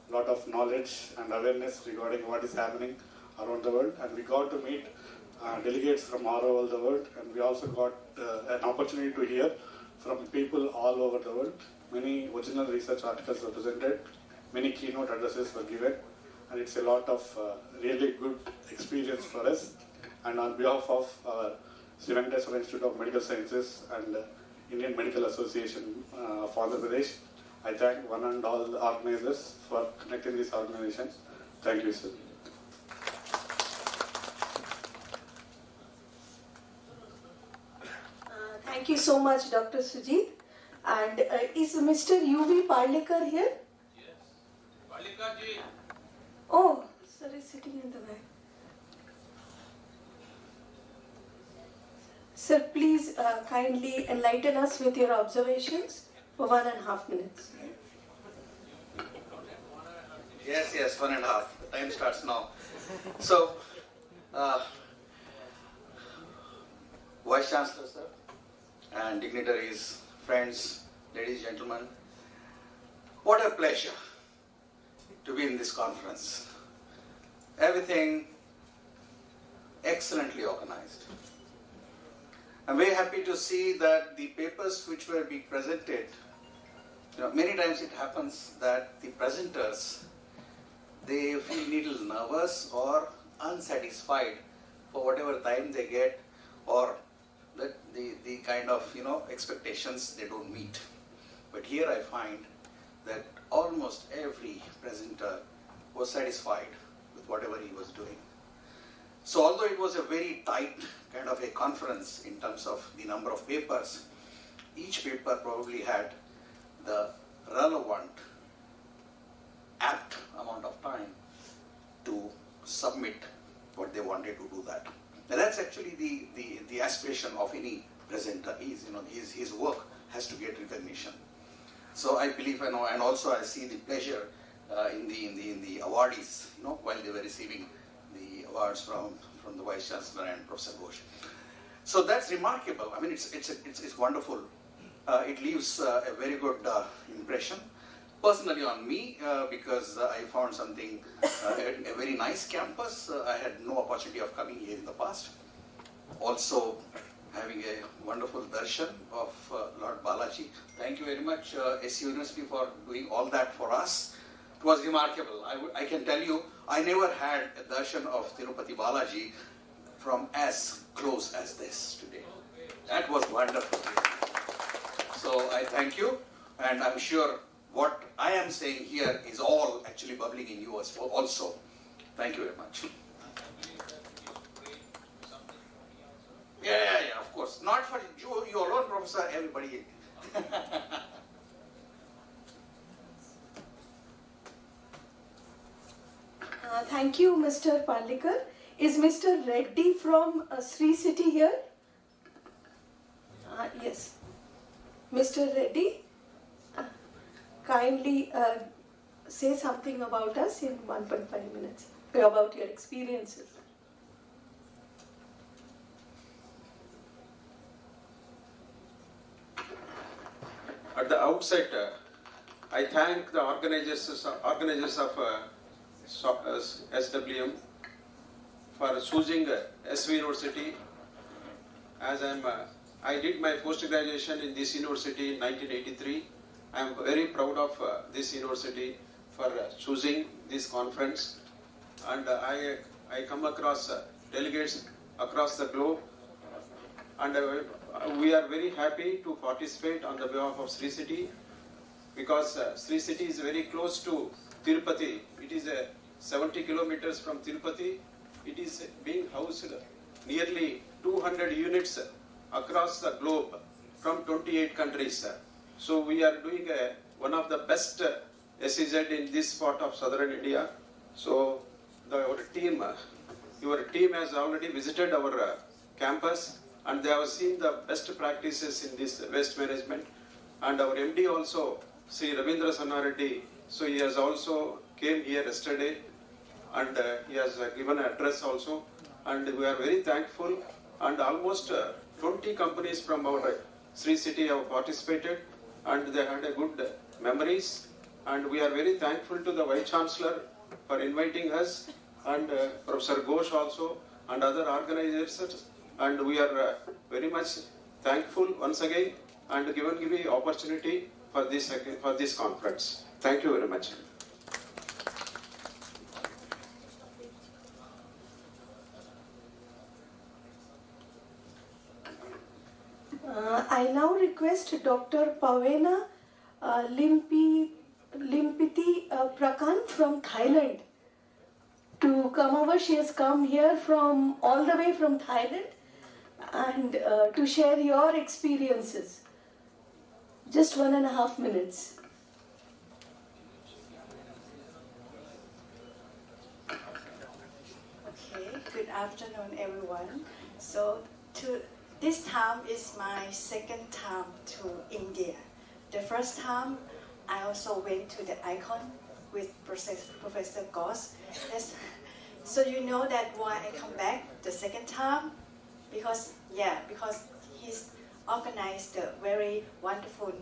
a lot of knowledge and awareness regarding what is happening around the world. And we got to meet delegates from all over the world, and we also got an opportunity to hear from people all over the world. Many original research articles were presented, many keynote addresses were given, and it's a lot of really good experience for us. And on behalf of our Sri Venkateswara Institute of Medical Sciences and Indian Medical Association of Andhra Pradesh. I thank one and all the organizers for connecting this organization. Thank you, sir. Thank you so much, Dr. Sujit. And is Mr. U.V. Parlikar here? Palika ji. Oh, sir is sitting in the back. Sir, please kindly enlighten us with your observations for 1.5 minutes. Yes, 1.5. The time starts now. So, Vice Chancellor, sir, and dignitaries, friends, ladies, gentlemen, what a pleasure to be in this conference. Everything excellently organized. I'm very happy to see that the papers which were being presented, many times it happens that the presenters, they feel a little nervous or unsatisfied for whatever time they get, or that the kind of expectations they don't meet. But here I find that almost every presenter was satisfied with whatever he was doing. So although it was a very tight kind of a conference in terms of the number of papers, each paper probably had the relevant, apt amount of time to submit what they wanted to do that. Now that's actually the aspiration of any presenter is, his work has to get recognition. So I believe, and also I see the pleasure in the awardees, while they were receiving the awards from the Vice Chancellor and Professor Ghosh. So that's remarkable. I mean, it's wonderful. It leaves a very good impression. Personally on me, because I found something, a very nice campus. I had no opportunity of coming here in the past. Also having a wonderful darshan of Lord Balaji. Thank you very much, SU University, for doing all that for us. It was remarkable. I can tell you, I never had a darshan of Tirupati Balaji from as close as this today. That was wonderful. So I thank you, and I'm sure what I am saying here is all actually bubbling in you also. Thank you very much. Yeah, of course. Not for you alone, Professor, everybody. Thank you, Mr. Parlikar. Is Mr. Reddy from Sri City here? Yes. Mr. Reddy, kindly say something about us in 1.5 minutes, about your experiences. At the outset, I thank the organizers of SWM for choosing SV University, as I did my post-graduation in this university in 1983. I am very proud of this university for choosing this conference, and I come across delegates across the globe, and we are very happy to participate on the behalf of Sri City, because Sri City is very close to Tirupati. It is 70 kilometers from Tirupati. It is being housed nearly 200 units across the globe from 28 countries. So we are doing one of the best SEZ in this part of southern India. So your team has already visited our campus, and they have seen the best practices in this waste management. And our MD also, Sri Ravindra Sannareddy, so he has also came here yesterday, and he has given an address also. And we are very thankful, and almost 20 companies from our Sri City have participated, and they had a good memories. And we are very thankful to the Vice Chancellor for inviting us, and Professor Ghosh also, and other organizers. And we are very much thankful once again, and given the opportunity for this conference. Thank you very much. I now request Dr. Pavena Limpiti Prakan from Thailand to come over. She has come here from all the way from Thailand and to share your experiences. Just 1.5 minutes. Okay, good afternoon, everyone. So, this time is my second time to India. The first time, I also went to the Icon with Professor Goss. So you know that why I come back the second time? Because he's organized a very wonderful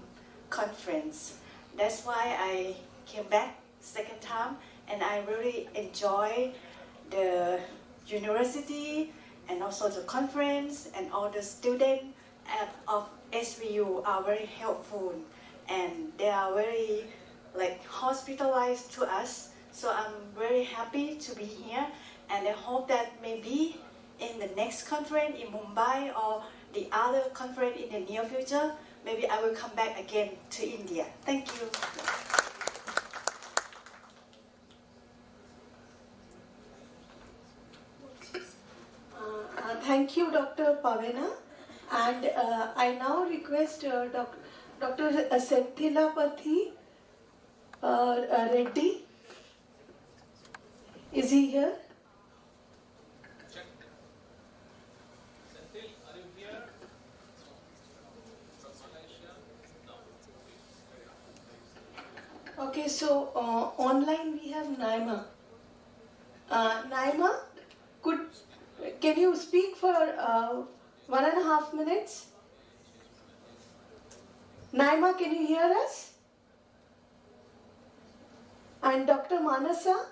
conference. That's why I came back second time, and I really enjoy the university and also the conference, and all the students of SVU are very helpful, and they are very hospitalized to us. So I'm very happy to be here, and I hope that maybe in the next conference in Mumbai or the other conference in the near future, maybe I will come back again to India. Thank you. Thank you, Dr. Pavena. And I now request Dr. Senthilapathy Reddy. Is he here? Senthil, are you here? From Malaysia? No. Okay, so online we have Naima. Naima, can you speak for 1.5 minutes? Naima, can you hear us? And Dr. Manasa?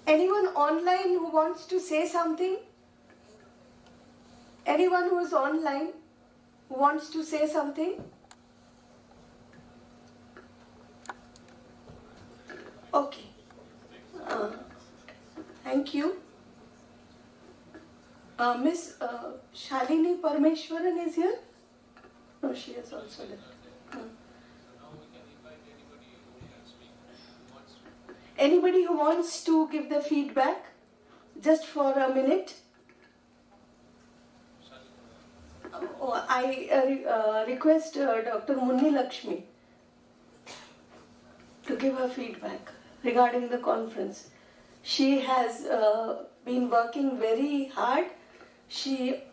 Anyone online who wants to say something? Anyone who is online who wants to say something? Okay. Thank you. Miss Shalini Parmeshwaran is here? No, she is also there. Anybody who wants to give the feedback, just for a minute. I request Dr. Munni Lakshmi to give her feedback regarding the conference. She has been working very hard. She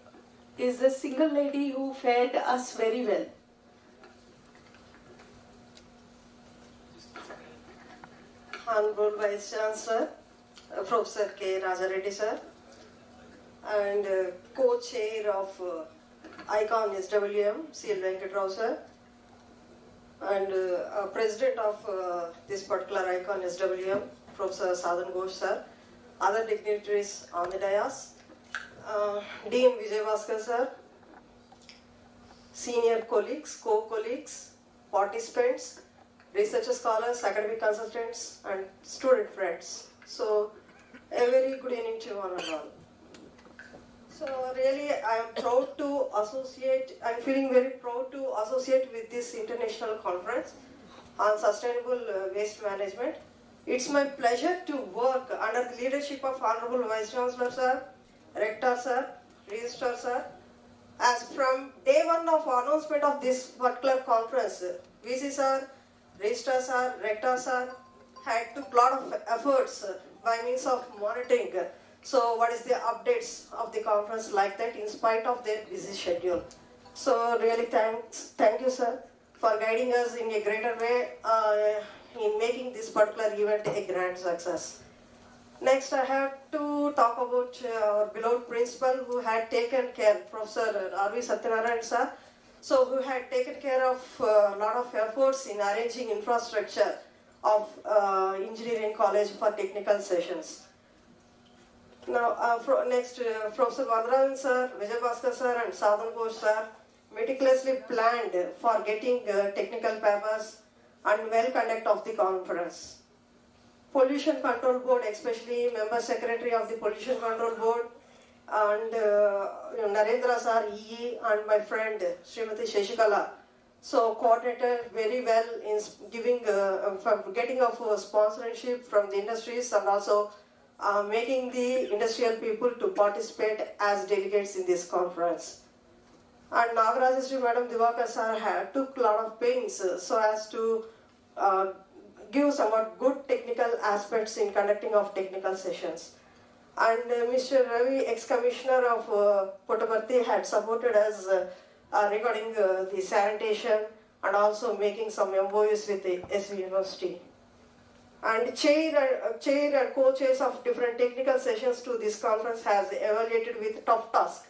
is a single lady who fed us very well. Honorable Vice Chancellor, Professor K. Raja Reddy sir, and co-chair of ICON SWM, C.L. Venkat Rao sir, and president of this particular ICON SWM, Professor Sadhan Ghosh sir, other dignitaries on the dais, Dean Vijay Bhaskar sir, senior colleagues, co-colleagues, participants, researcher scholars, academic consultants, and student friends. So, a very good evening to one and all. So, really, I am proud to associate, I'm feeling very proud to associate with this international conference on sustainable waste management. It's my pleasure to work under the leadership of Honorable Vice Chancellor sir, Rector sir, Registrar sir. As from day one of announcement of this particular conference, VC sir, Registrar sir, Rector sir had to lot of efforts by means of monitoring. So what is the updates of the conference like that in spite of their busy schedule. So really thank you sir for guiding us in a greater way in making this particular event a grand success. Next I have to talk about our beloved principal who had taken care, Professor R.V. Satyanarayan sir. So who had taken care of a lot of efforts in arranging infrastructure of engineering college for technical sessions. Now next Professor Vadarajan sir, Vijay Bhaskar sir and Sadhan Ghosh sir meticulously planned for getting technical papers and well conduct of the conference. Pollution Control Board, especially Member Secretary of the Pollution Control Board, and Narendra Sir, EE, and my friend Srimati Sheshikala, so coordinated very well in giving, getting of sponsorship from the industries and also making the industrial people to participate as delegates in this conference. And Nagarajasri Madam Divakar Sir took a lot of pains so as to give somewhat good technical aspects in conducting of technical sessions. And Mr. Ravi, ex-commissioner of Puttaparthi, had supported us regarding the sanitation and also making some MOUs with the SV University. And chair and co-chairs of different technical sessions to this conference has evaluated with tough task,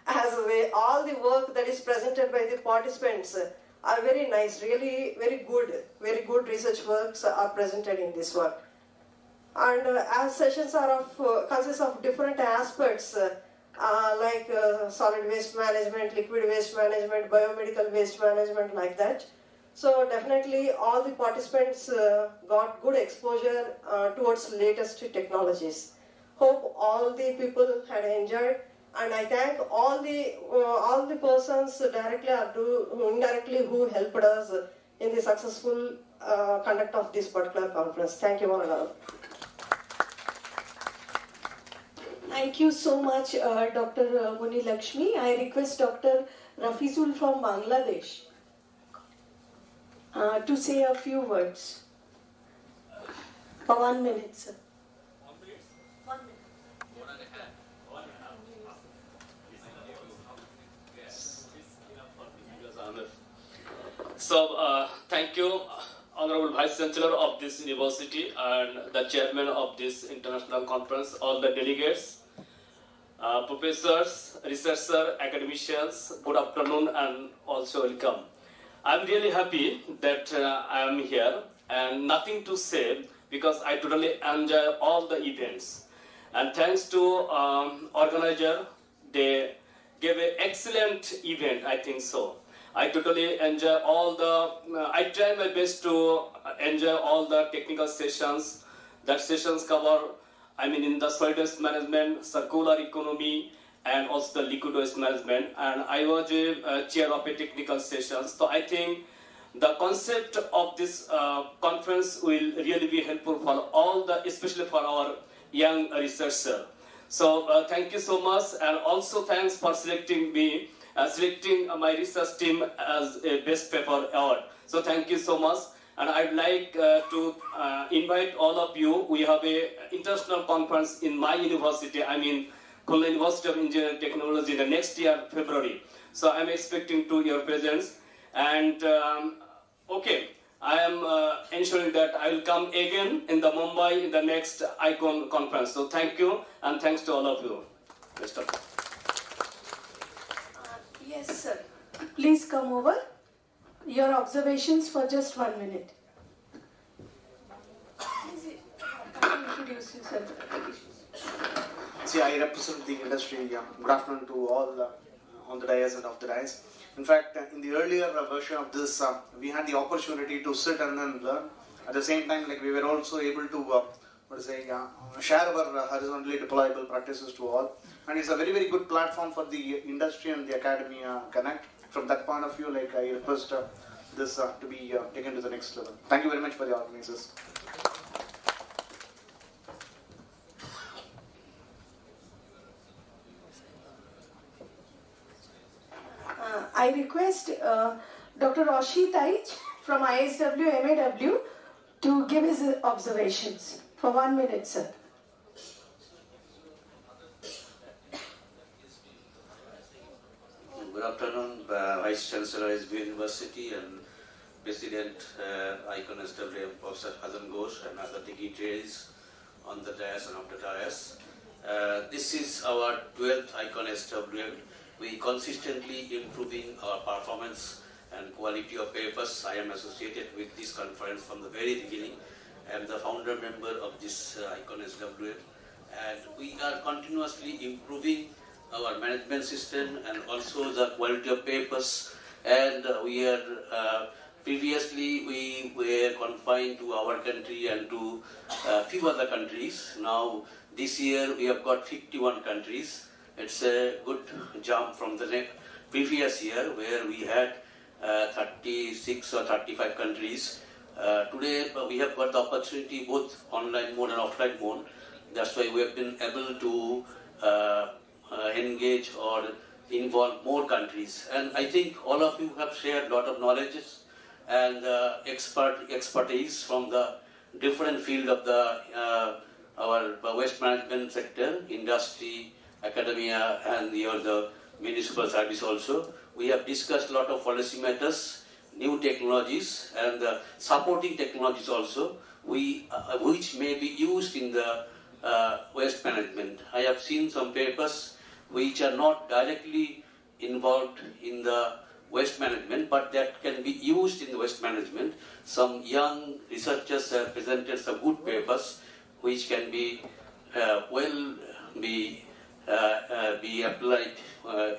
as all the work that is presented by the participants are very nice, really very good research works are presented in this work. And as sessions are of consist of different aspects like solid waste management, liquid waste management, biomedical waste management, like that. So definitely all the participants got good exposure towards latest technologies. Hope all the people had enjoyed, and I thank all the persons directly or indirectly who helped us in the successful conduct of this particular conference. Thank you, one and all. Thank you so much, Dr. Muni Lakshmi. I request Dr. Rafizul from Bangladesh to say a few words. For 1 minute, sir. 1 minute? 1 minute. 1.5. 1.5. Yes. So, thank you, Honorable Vice Chancellor of this university and the Chairman of this international conference, all the delegates, professors, researchers, academicians, good afternoon and also welcome. I'm really happy that I am here and nothing to say because I totally enjoy all the events. And thanks to organizer, they gave an excellent event, I think so. I totally enjoy all the, I try my best to enjoy all the technical sessions. That sessions cover, in the solid waste management, circular economy, and also the liquid waste management. And I was a chair of a technical session. So I think the concept of this conference will really be helpful for all the, especially for our young researchers. So thank you so much, and also thanks for selecting me, selecting my research team as a best paper award. So thank you so much. And I'd like to invite all of you. We have an international conference in my university, Khulna University of Engineering and Technology, the next year, February. So I'm expecting to your presence. And okay, I am ensuring that I will come again in the Mumbai in the next ICON conference. So thank you, and thanks to all of you. Mr. Yes, sir. Please come over. Your observations for just 1 minute. Introduce yourself. See, I represent the industry. Good afternoon to all on the dais and off the dais. In fact, in the earlier version of this, we had the opportunity to sit and then learn. At the same time, we were also able to share our horizontally deployable practices to all. And it's a very, very good platform for the industry and the academia connect. From that point of view, I request this to be taken to the next level. Thank you very much for the organizers. I request Dr. Roshi Taich from ISW MAW to give his observations for 1 minute, sir. Good afternoon, Vice Chancellor SB University and President ICON SWM Professor Hazan Ghosh and other dignitaries on the dais and off the dais. This is our 12th ICON SWM. We consistently improving our performance and quality of papers. I am associated with this conference from the very beginning. I am the founder member of this ICON SWM, and we are continuously improving our management system and also the quality of papers, and we are Previously, we were confined to our country and to few other countries. Now, this year, we have got 51 countries. It's a good jump from the previous year, where we had 36 or 35 countries. Today, we have got the opportunity, both online mode and offline mode. That's why we have been able to engage or involve more countries. And I think all of you have shared a lot of knowledges and expertise from the different field of the our waste management sector, industry, academia, and the municipal service also. We have discussed a lot of policy matters, new technologies, and supporting technologies also, which may be used in the waste management. I have seen some papers which are not directly involved in the waste management, but that can be used in the waste management. Some young researchers have presented some good papers which can be be applied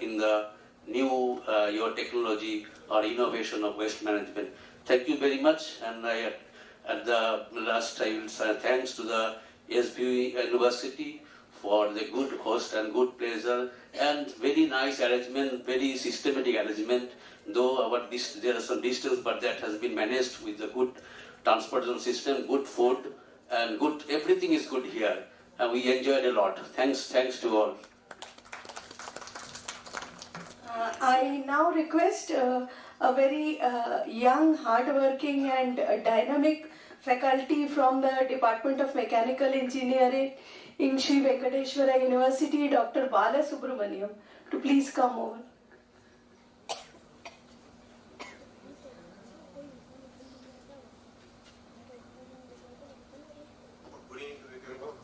in the new your technology or innovation of waste management. Thank you very much, and at the last I will say thanks to the SBU University for the good host and good pleasure and very nice arrangement, very systematic arrangement. Though there is some distance, but that has been managed with the good transportation system, good food, and good everything is good here, and we enjoyed a lot. Thanks to all. I now request a very young, hardworking and dynamic faculty from the Department of Mechanical Engineering in Sri Venkateswara University, Dr. Bala Subramaniam, to please come over. Good evening to everyone.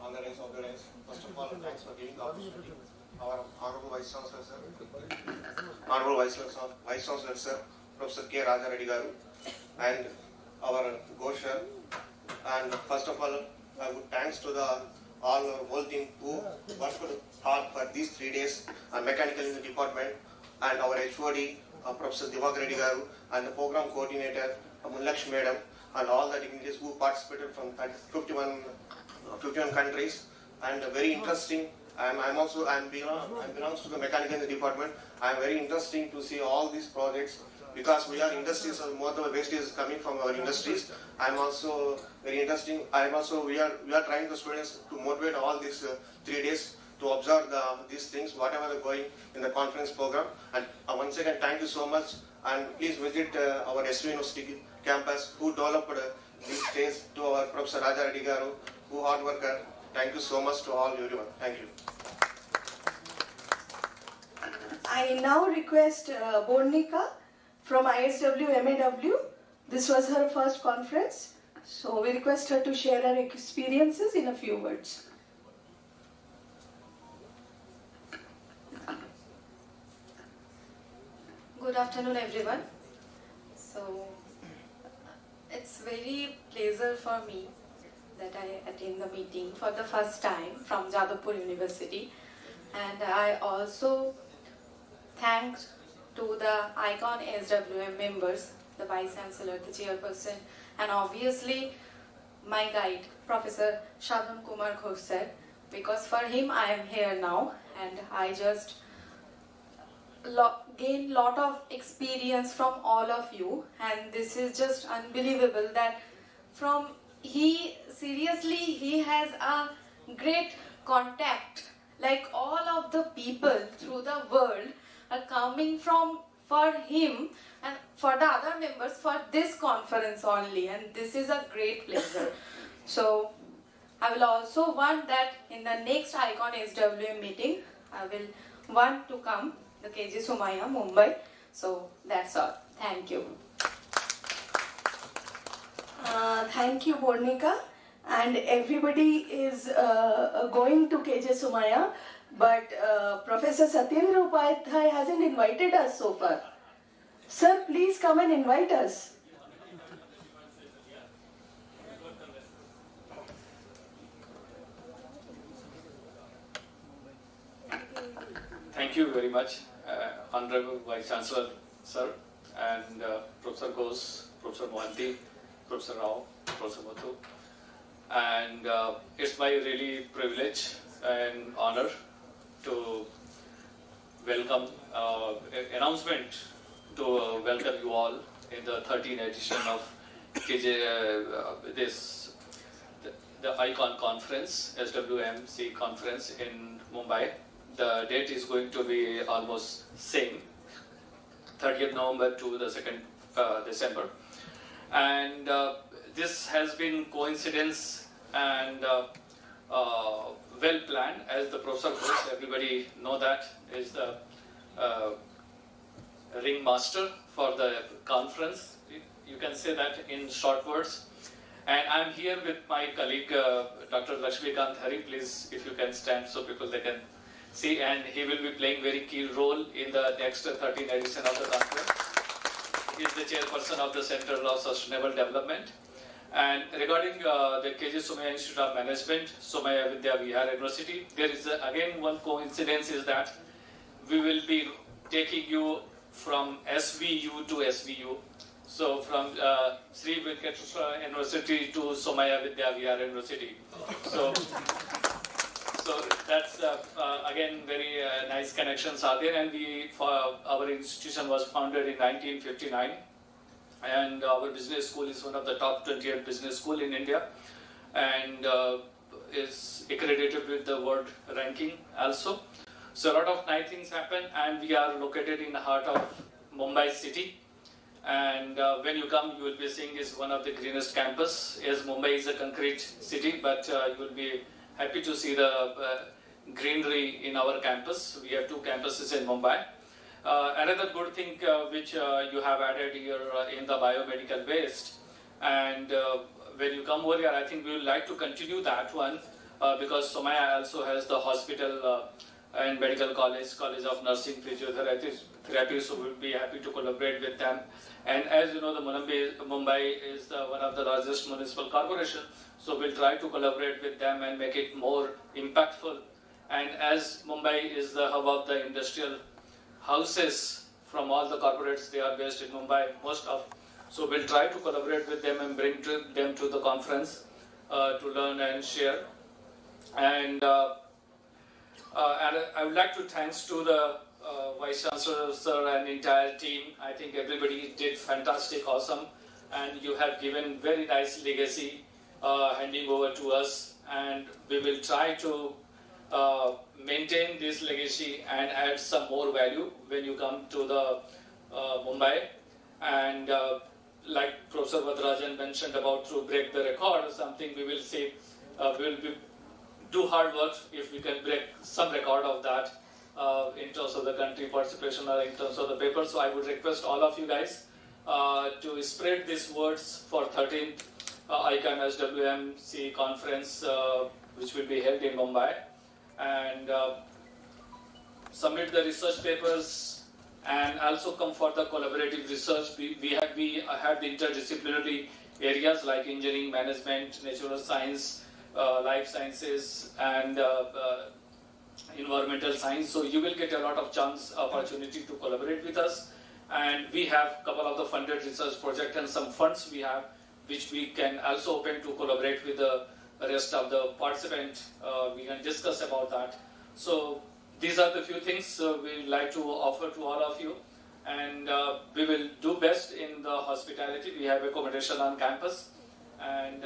On the ranks of the ranks. First of all, thanks for giving the opportunity. Our Honorable Vice Chancellor, sir. Honorable Vice Chancellor, sir, Professor K. Raja Reddy Garu, and our Ghosh sir. And first of all, I would thanks to all our whole team who worked hard for these 3 days, mechanical in the department, and our HOD, Professor Divak Reddy Garu, and the program coordinator, Munlakshmi Madam, and all the dignitaries who participated from 51 countries, and very interesting. I belongs to the mechanical engineering department. I am very interesting to see all these projects because we are industries. So most of the waste is coming from our industries. I am also very interesting. We are trying the students to motivate all these 3 days to observe these things, whatever is going in the conference program. And once again, thank you so much. And please visit our SU University campus, who developed these days, to our Professor Raja Reddy Garu, who hard worker. Thank you so much to all everyone. Thank you. I now request Bornika from ISW MAW. This was her first conference, so we request her to share her experiences in a few words. Good afternoon, everyone. So, it's very pleasure for me that I attend the meeting for the first time from Jadavpur University, and I also thanks to the ICON SWM members, the Vice Chancellor, the Chairperson, and obviously my guide, Professor Sadhan Kumar Ghosh sir, because for him I am here now, and I just gain lot of experience from all of you, and this is just unbelievable that he has a great contact, like all of the people through the world are coming for him and for the other members for this conference only, and this is a great pleasure. So I will also want that in the next ICON SWM meeting, I will want to come the KG Somaiya, Mumbai. So that's all. Thank you. Thank you, Bornika. And everybody is going to KJ Somaiya, but Professor Satyendra Upadhyay hasn't invited us so far. Sir, please come and invite us. Thank you very much, Honorable Vice Chancellor, sir, and Professor Ghosh, Professor Mohanty, Professor Rao, Professor Muthu. And it's my really privilege and honor to welcome announcement to welcome you all in the 13th edition of the ICON conference, SWMC conference in Mumbai. The date is going to be almost same, 30th November to the 2nd December. And this has been coincidence and well planned, as the Professor Ghosh, everybody know that, is the ringmaster for the conference. You can say that in short words. And I'm here with my colleague, Dr. Lakshmikant Hari. Please, if you can stand so people they can see. And he will be playing very key role in the next 13th edition of the conference. He is the chairperson of the Center of Sustainable Development. And regarding the KG Somaiya Institute of Management, Somaiya Vidya Vihar University, there is again one coincidence is that we will be taking you from SVU to SVU. So from Sri Venkateswara University to Somaiya Vidya Vihar University. So that's again very nice connections are there. And our institution was founded in 1959. And our business school is one of the top 20th business school in India, and is accredited with the world ranking also. So a lot of nice things happen, and we are located in the heart of Mumbai city. And when you come, you will be seeing is one of the greenest campus. As Mumbai is a concrete city, but you will be happy to see the greenery in our campus. We have 2 campuses in Mumbai. Another good thing which you have added here in the biomedical waste, and when you come over here, I think we would like to continue that one because Somaiya also has the hospital and medical college of nursing, physiotherapy, so we'll be happy to collaborate with them. And as you know, the Mumbai is one of the largest municipal corporation, so we'll try to collaborate with them and make it more impactful. And as Mumbai is the hub of the industrial houses from all the corporates, they are based in Mumbai, most of. So we'll try to collaborate with them and bring them to the conference to learn and share. And I would like to thanks to the Vice Chancellor sir and entire team. I think everybody did fantastic, awesome, and you have given very nice legacy handing over to us, and we will try to maintain this legacy and add some more value when you come to the Mumbai. And like Professor Vadrajan mentioned about to break the record or something, we will see, we will do hard work if we can break some record of that in terms of the country participation or in terms of the paper. So I would request all of you guys to spread these words for 13th ICON SWMC conference which will be held in Mumbai, and submit the research papers and also come for the collaborative research. We have the interdisciplinary areas like engineering, management, natural science, life sciences, and environmental science. So you will get a lot of opportunity to collaborate with us. And we have a couple of the funded research projects and some funds we have, which we can also open to collaborate with the rest of the participants. We can discuss about that. So these are the few things we like to offer to all of you, and we will do best in the hospitality. We have accommodation on campus and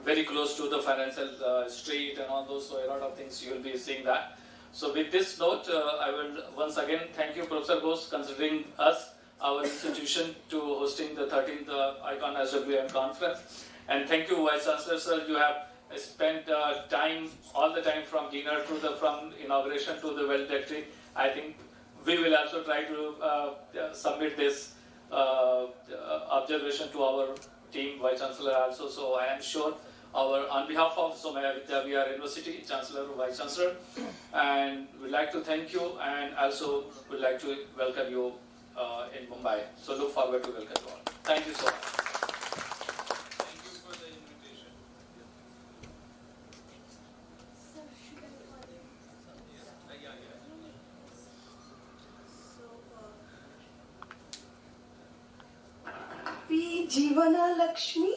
very close to the financial street and all those, so a lot of things you will be seeing that. So with this note, I will once again thank you, Professor Ghosh, considering us, our institution, to hosting the 13th ICON SWM conference. And thank you, Vice Chancellor sir. You have spent time, all the time from dinner to from inauguration to the valedictory. I think we will also try to submit this observation to our team, Vice Chancellor also. So I am sure on behalf of Somaiya Vidya Vihar University, Chancellor, Vice Chancellor, and we'd like to thank you, and also would like to welcome you in Mumbai. So look forward to welcome you all. Thank you so much. Jeevana Lakshmi.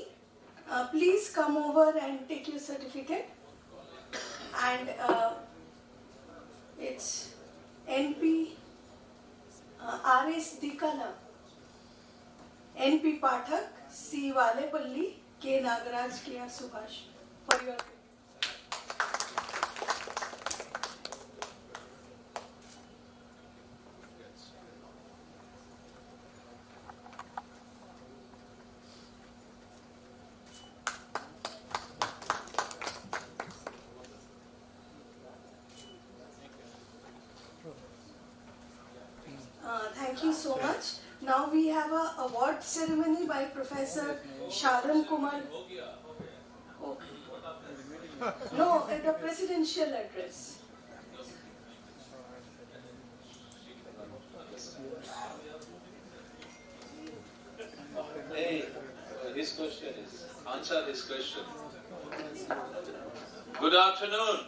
Please come over and take your certificate. And it's NP R.S. Dikala, NP Pathak, C. Valepalli, K. Nagaraj, K. R. Subhash, for your. Thank you so much. Now we have a award ceremony by Professor Sharan Kumar. Oh. No, the presidential address. Hey, his question is, answer this question. Good afternoon.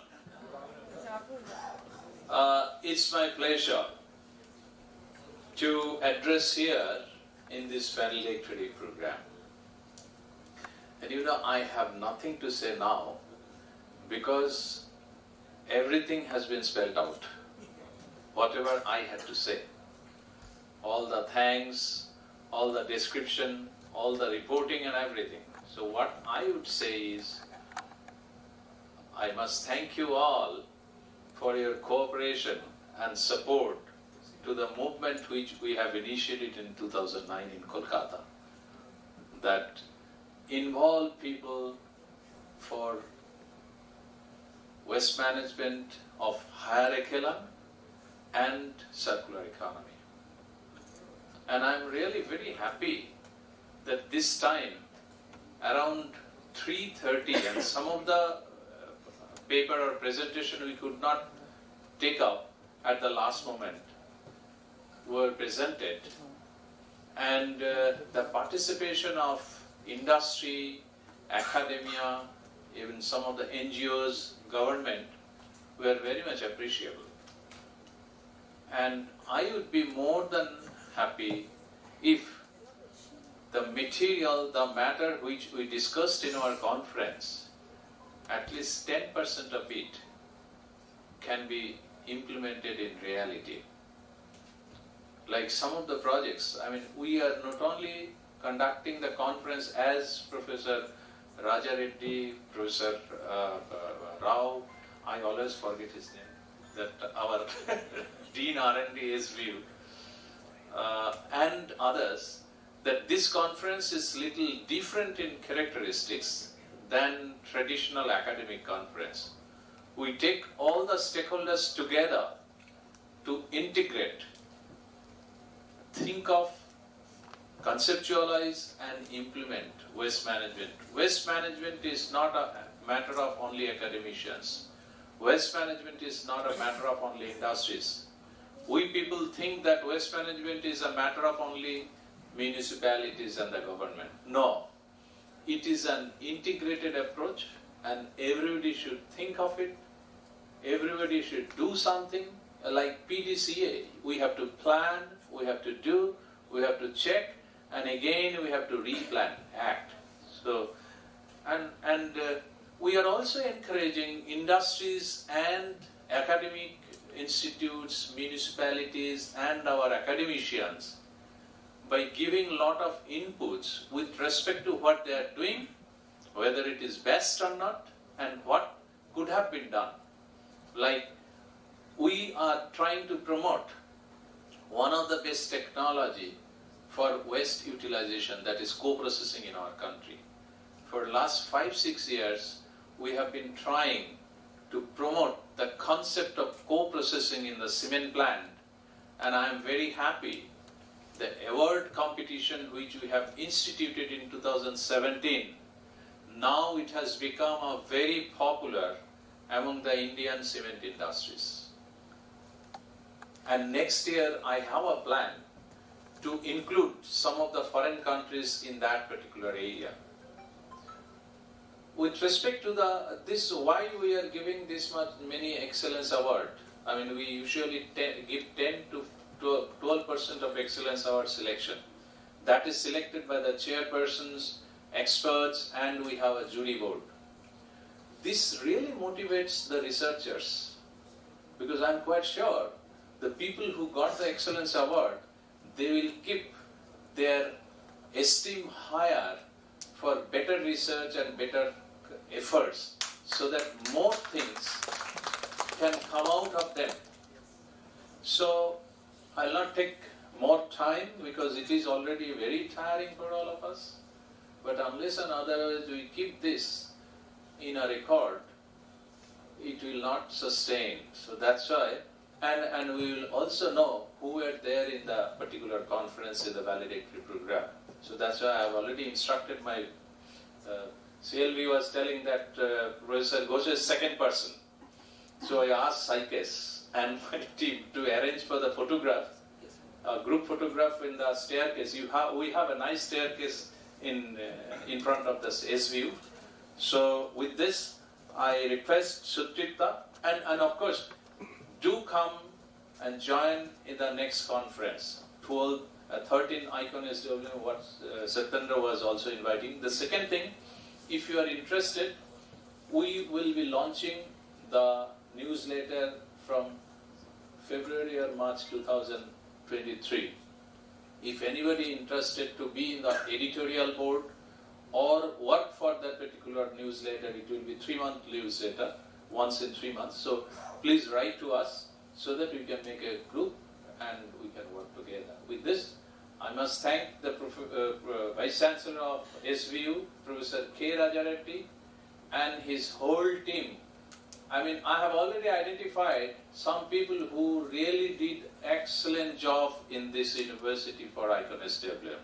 It's my pleasure to address here in this valedictory program. And you know, I have nothing to say now because everything has been spelled out. Whatever I had to say. All the thanks, all the description, all the reporting and everything. So what I would say is, I must thank you all for your cooperation and support to the movement which we have initiated in 2009 in Kolkata, that involve people for waste management of higher echelon and circular economy. And I'm really very happy that this time around 3:30, and some of the paper or presentation we could not take up at the last moment were presented, and the participation of industry, academia, even some of the NGOs, government were very much appreciable. And I would be more than happy if the material, the matter which we discussed in our conference, at least 10% of it can be implemented in reality. Like some of the projects, I mean, we are not only conducting the conference as Professor Raja Reddy, Professor Rao, I always forget his name, that our Dean R&D SVU, and others, that this conference is little different in characteristics than traditional academic conference. We take all the stakeholders together to integrate, think of, conceptualize and implement waste management. Waste management is not a matter of only academicians. Waste management is not a matter of only industries. We people think that waste management is a matter of only municipalities and the government. No, it is an integrated approach and everybody should think of it. Everybody should do something. Like PDCA, we have to plan, we have to do, we have to check, and again we have to replan, act. So, and we are also encouraging industries and academic institutes, municipalities, and our academicians by giving a lot of inputs with respect to what they are doing, whether it is best or not, and what could have been done. Like, we are trying to promote one of the best technology for waste utilization, that is co-processing in our country. For the last 5-6 years, we have been trying to promote the concept of co-processing in the cement plant, and I am very happy the award competition which we have instituted in 2017, now it has become a very popular among the Indian cement industries. And next year I have a plan to include some of the foreign countries in that particular area. With respect to this, why we are giving this much many excellence award? I mean, we usually give 10 to 12% of excellence award selection. That is selected by the chairpersons, experts, and we have a jury board. This really motivates the researchers, because I'm quite sure the people who got the Excellence Award, they will keep their esteem higher for better research and better efforts, so that more things can come out of them. So I'll not take more time because it is already very tiring for all of us. But unless and otherwise we keep this in a record, it will not sustain. So that's why, and we will also know who were there in the particular conference in the valedictory program. So that's why I have already instructed my CLV was telling that Professor Ghosh is second person. So I asked Saikes and my team to arrange for the photograph, a group photograph in the staircase. We have a nice staircase in front of this SVU. So with this, I request Sutrita and of course, do come and join in the next conference. 13 Icon SW, what Satyendra was also inviting. The second thing, if you are interested, we will be launching the newsletter from February or March 2023. If anybody interested to be in the editorial board or work for that particular newsletter, it will be 3-month newsletter, once in 3 months. So please write to us so that we can make a group and we can work together. With this, I must thank the Vice Chancellor of SVU, Professor K. Rajareddy, and his whole team. I mean, I have already identified some people who really did excellent job in this university for Icon SWM.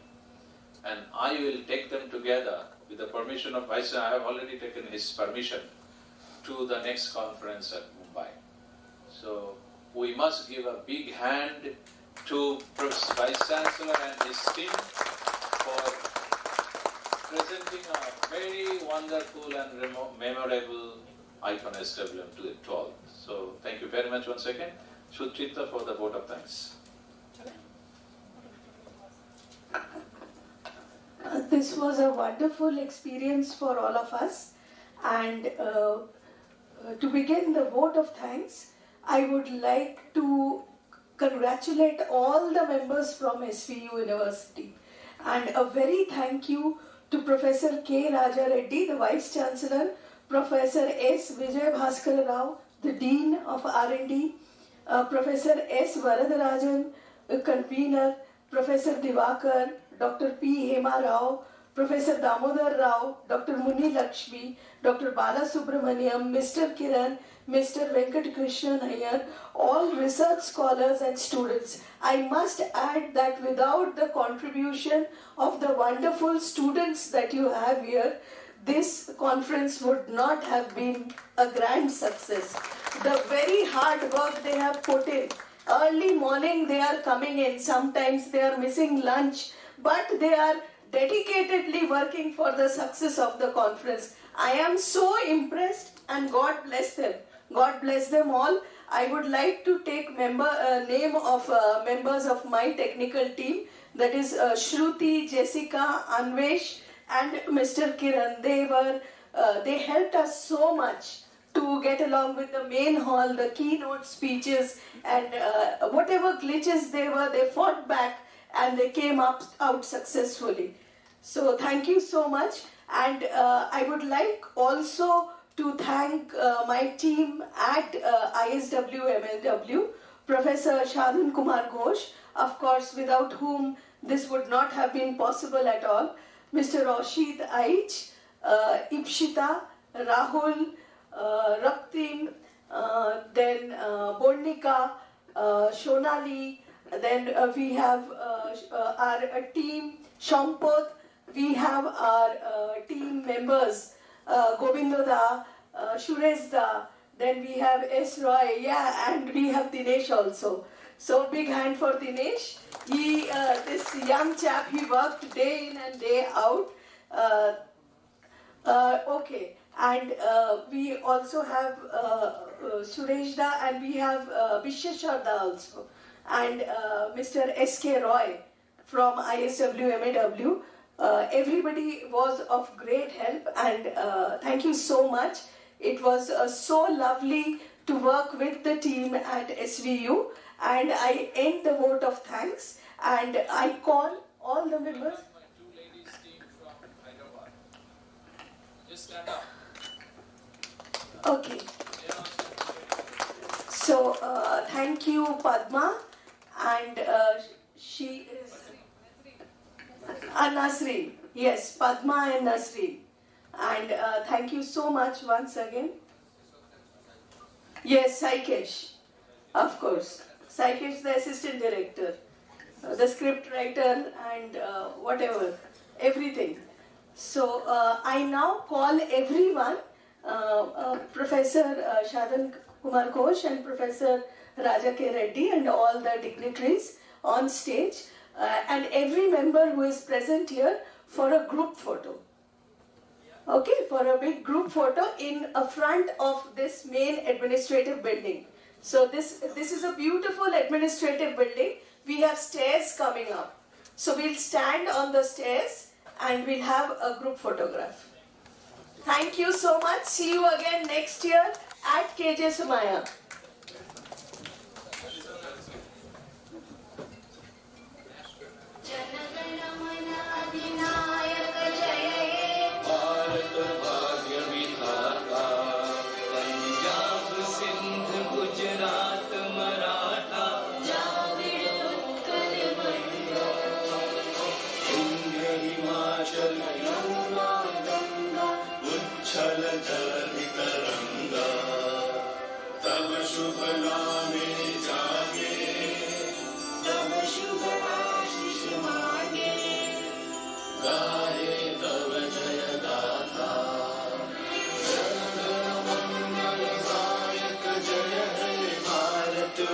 And I will take them together with the permission of Vice. I have already taken his permission to the next conference at Mumbai. So we must give a big hand to Vice Chancellor and his team for presenting a very wonderful and memorable Icon SWM to it all. So thank you very much once again. Sutrita for the vote of thanks. This was a wonderful experience for all of us, and to begin the vote of thanks, I would like to congratulate all the members from SVU University, and a very thank you to Professor K. Rajareddy, the Vice Chancellor, Professor S. Vijay Bhaskar Rao, the Dean of R&D, Professor S. Varadarajan, Convener, Professor Divakar, Dr. P. Hema Rao, Professor Damodar Rao, Dr. Muni Lakshmi, Dr. Bala Subramaniam, Mr. Kiran, Mr. Venkat Krishnan Iyer, all research scholars and students. I must add that without the contribution of the wonderful students that you have here, this conference would not have been a grand success. The very hard work they have put in. Early morning they are coming in, sometimes they are missing lunch, but they are dedicatedly working for the success of the conference. I am so impressed, and God bless them. God bless them all. I would like to take name of members of my technical team, that is Shruti, Jessica, Anvesh, and Mr. Kiran. They helped us so much to get along with the main hall, the keynote speeches, and whatever glitches they were, they fought back and they came out successfully. So thank you so much. And I would like also to thank my team at ISW MLW, Professor Shadhan Kumar Ghosh, of course, without whom this would not have been possible at all, Mr. Rashid Aich, Ipshita, Rahul, Raptim, then Bornika, Shonali, then we have our team, Shampot, we have our team members, Govindoda, Shurezda, then we have S. Roy, yeah, and we have Dinesh also. So big hand for Dinesh. He, this young chap, he worked day in and day out. Okay, and we also have Sureshda, and we have Vishesharda also, and Mr. S.K. Roy. from ISW, MAW. Everybody was of great help, and thank you so much. It was so lovely to work with the team at SVU, and I end the vote of thanks, and I call all the members. My two ladies team from Hyderabad. Just stand up. Okay. So thank you, Padma, and she is Nasreen. Yes, Padma and Nasreen. And thank you so much once again. Yes, Saikesh, of course. Saikesh, the assistant director, the script writer, and whatever, everything. So I now call everyone, Professor Shadan Kumar Ghosh and Professor Raja K. Reddy and all the dignitaries on stage, and every member who is present here for a group photo. Okay, for a big group photo in front of this main administrative building. So this is a beautiful administrative building. We have stairs coming up. So we'll stand on the stairs and we'll have a group photograph. Thank you so much. See you again next year at KJ Somaiya.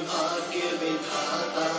भाग्य विधाता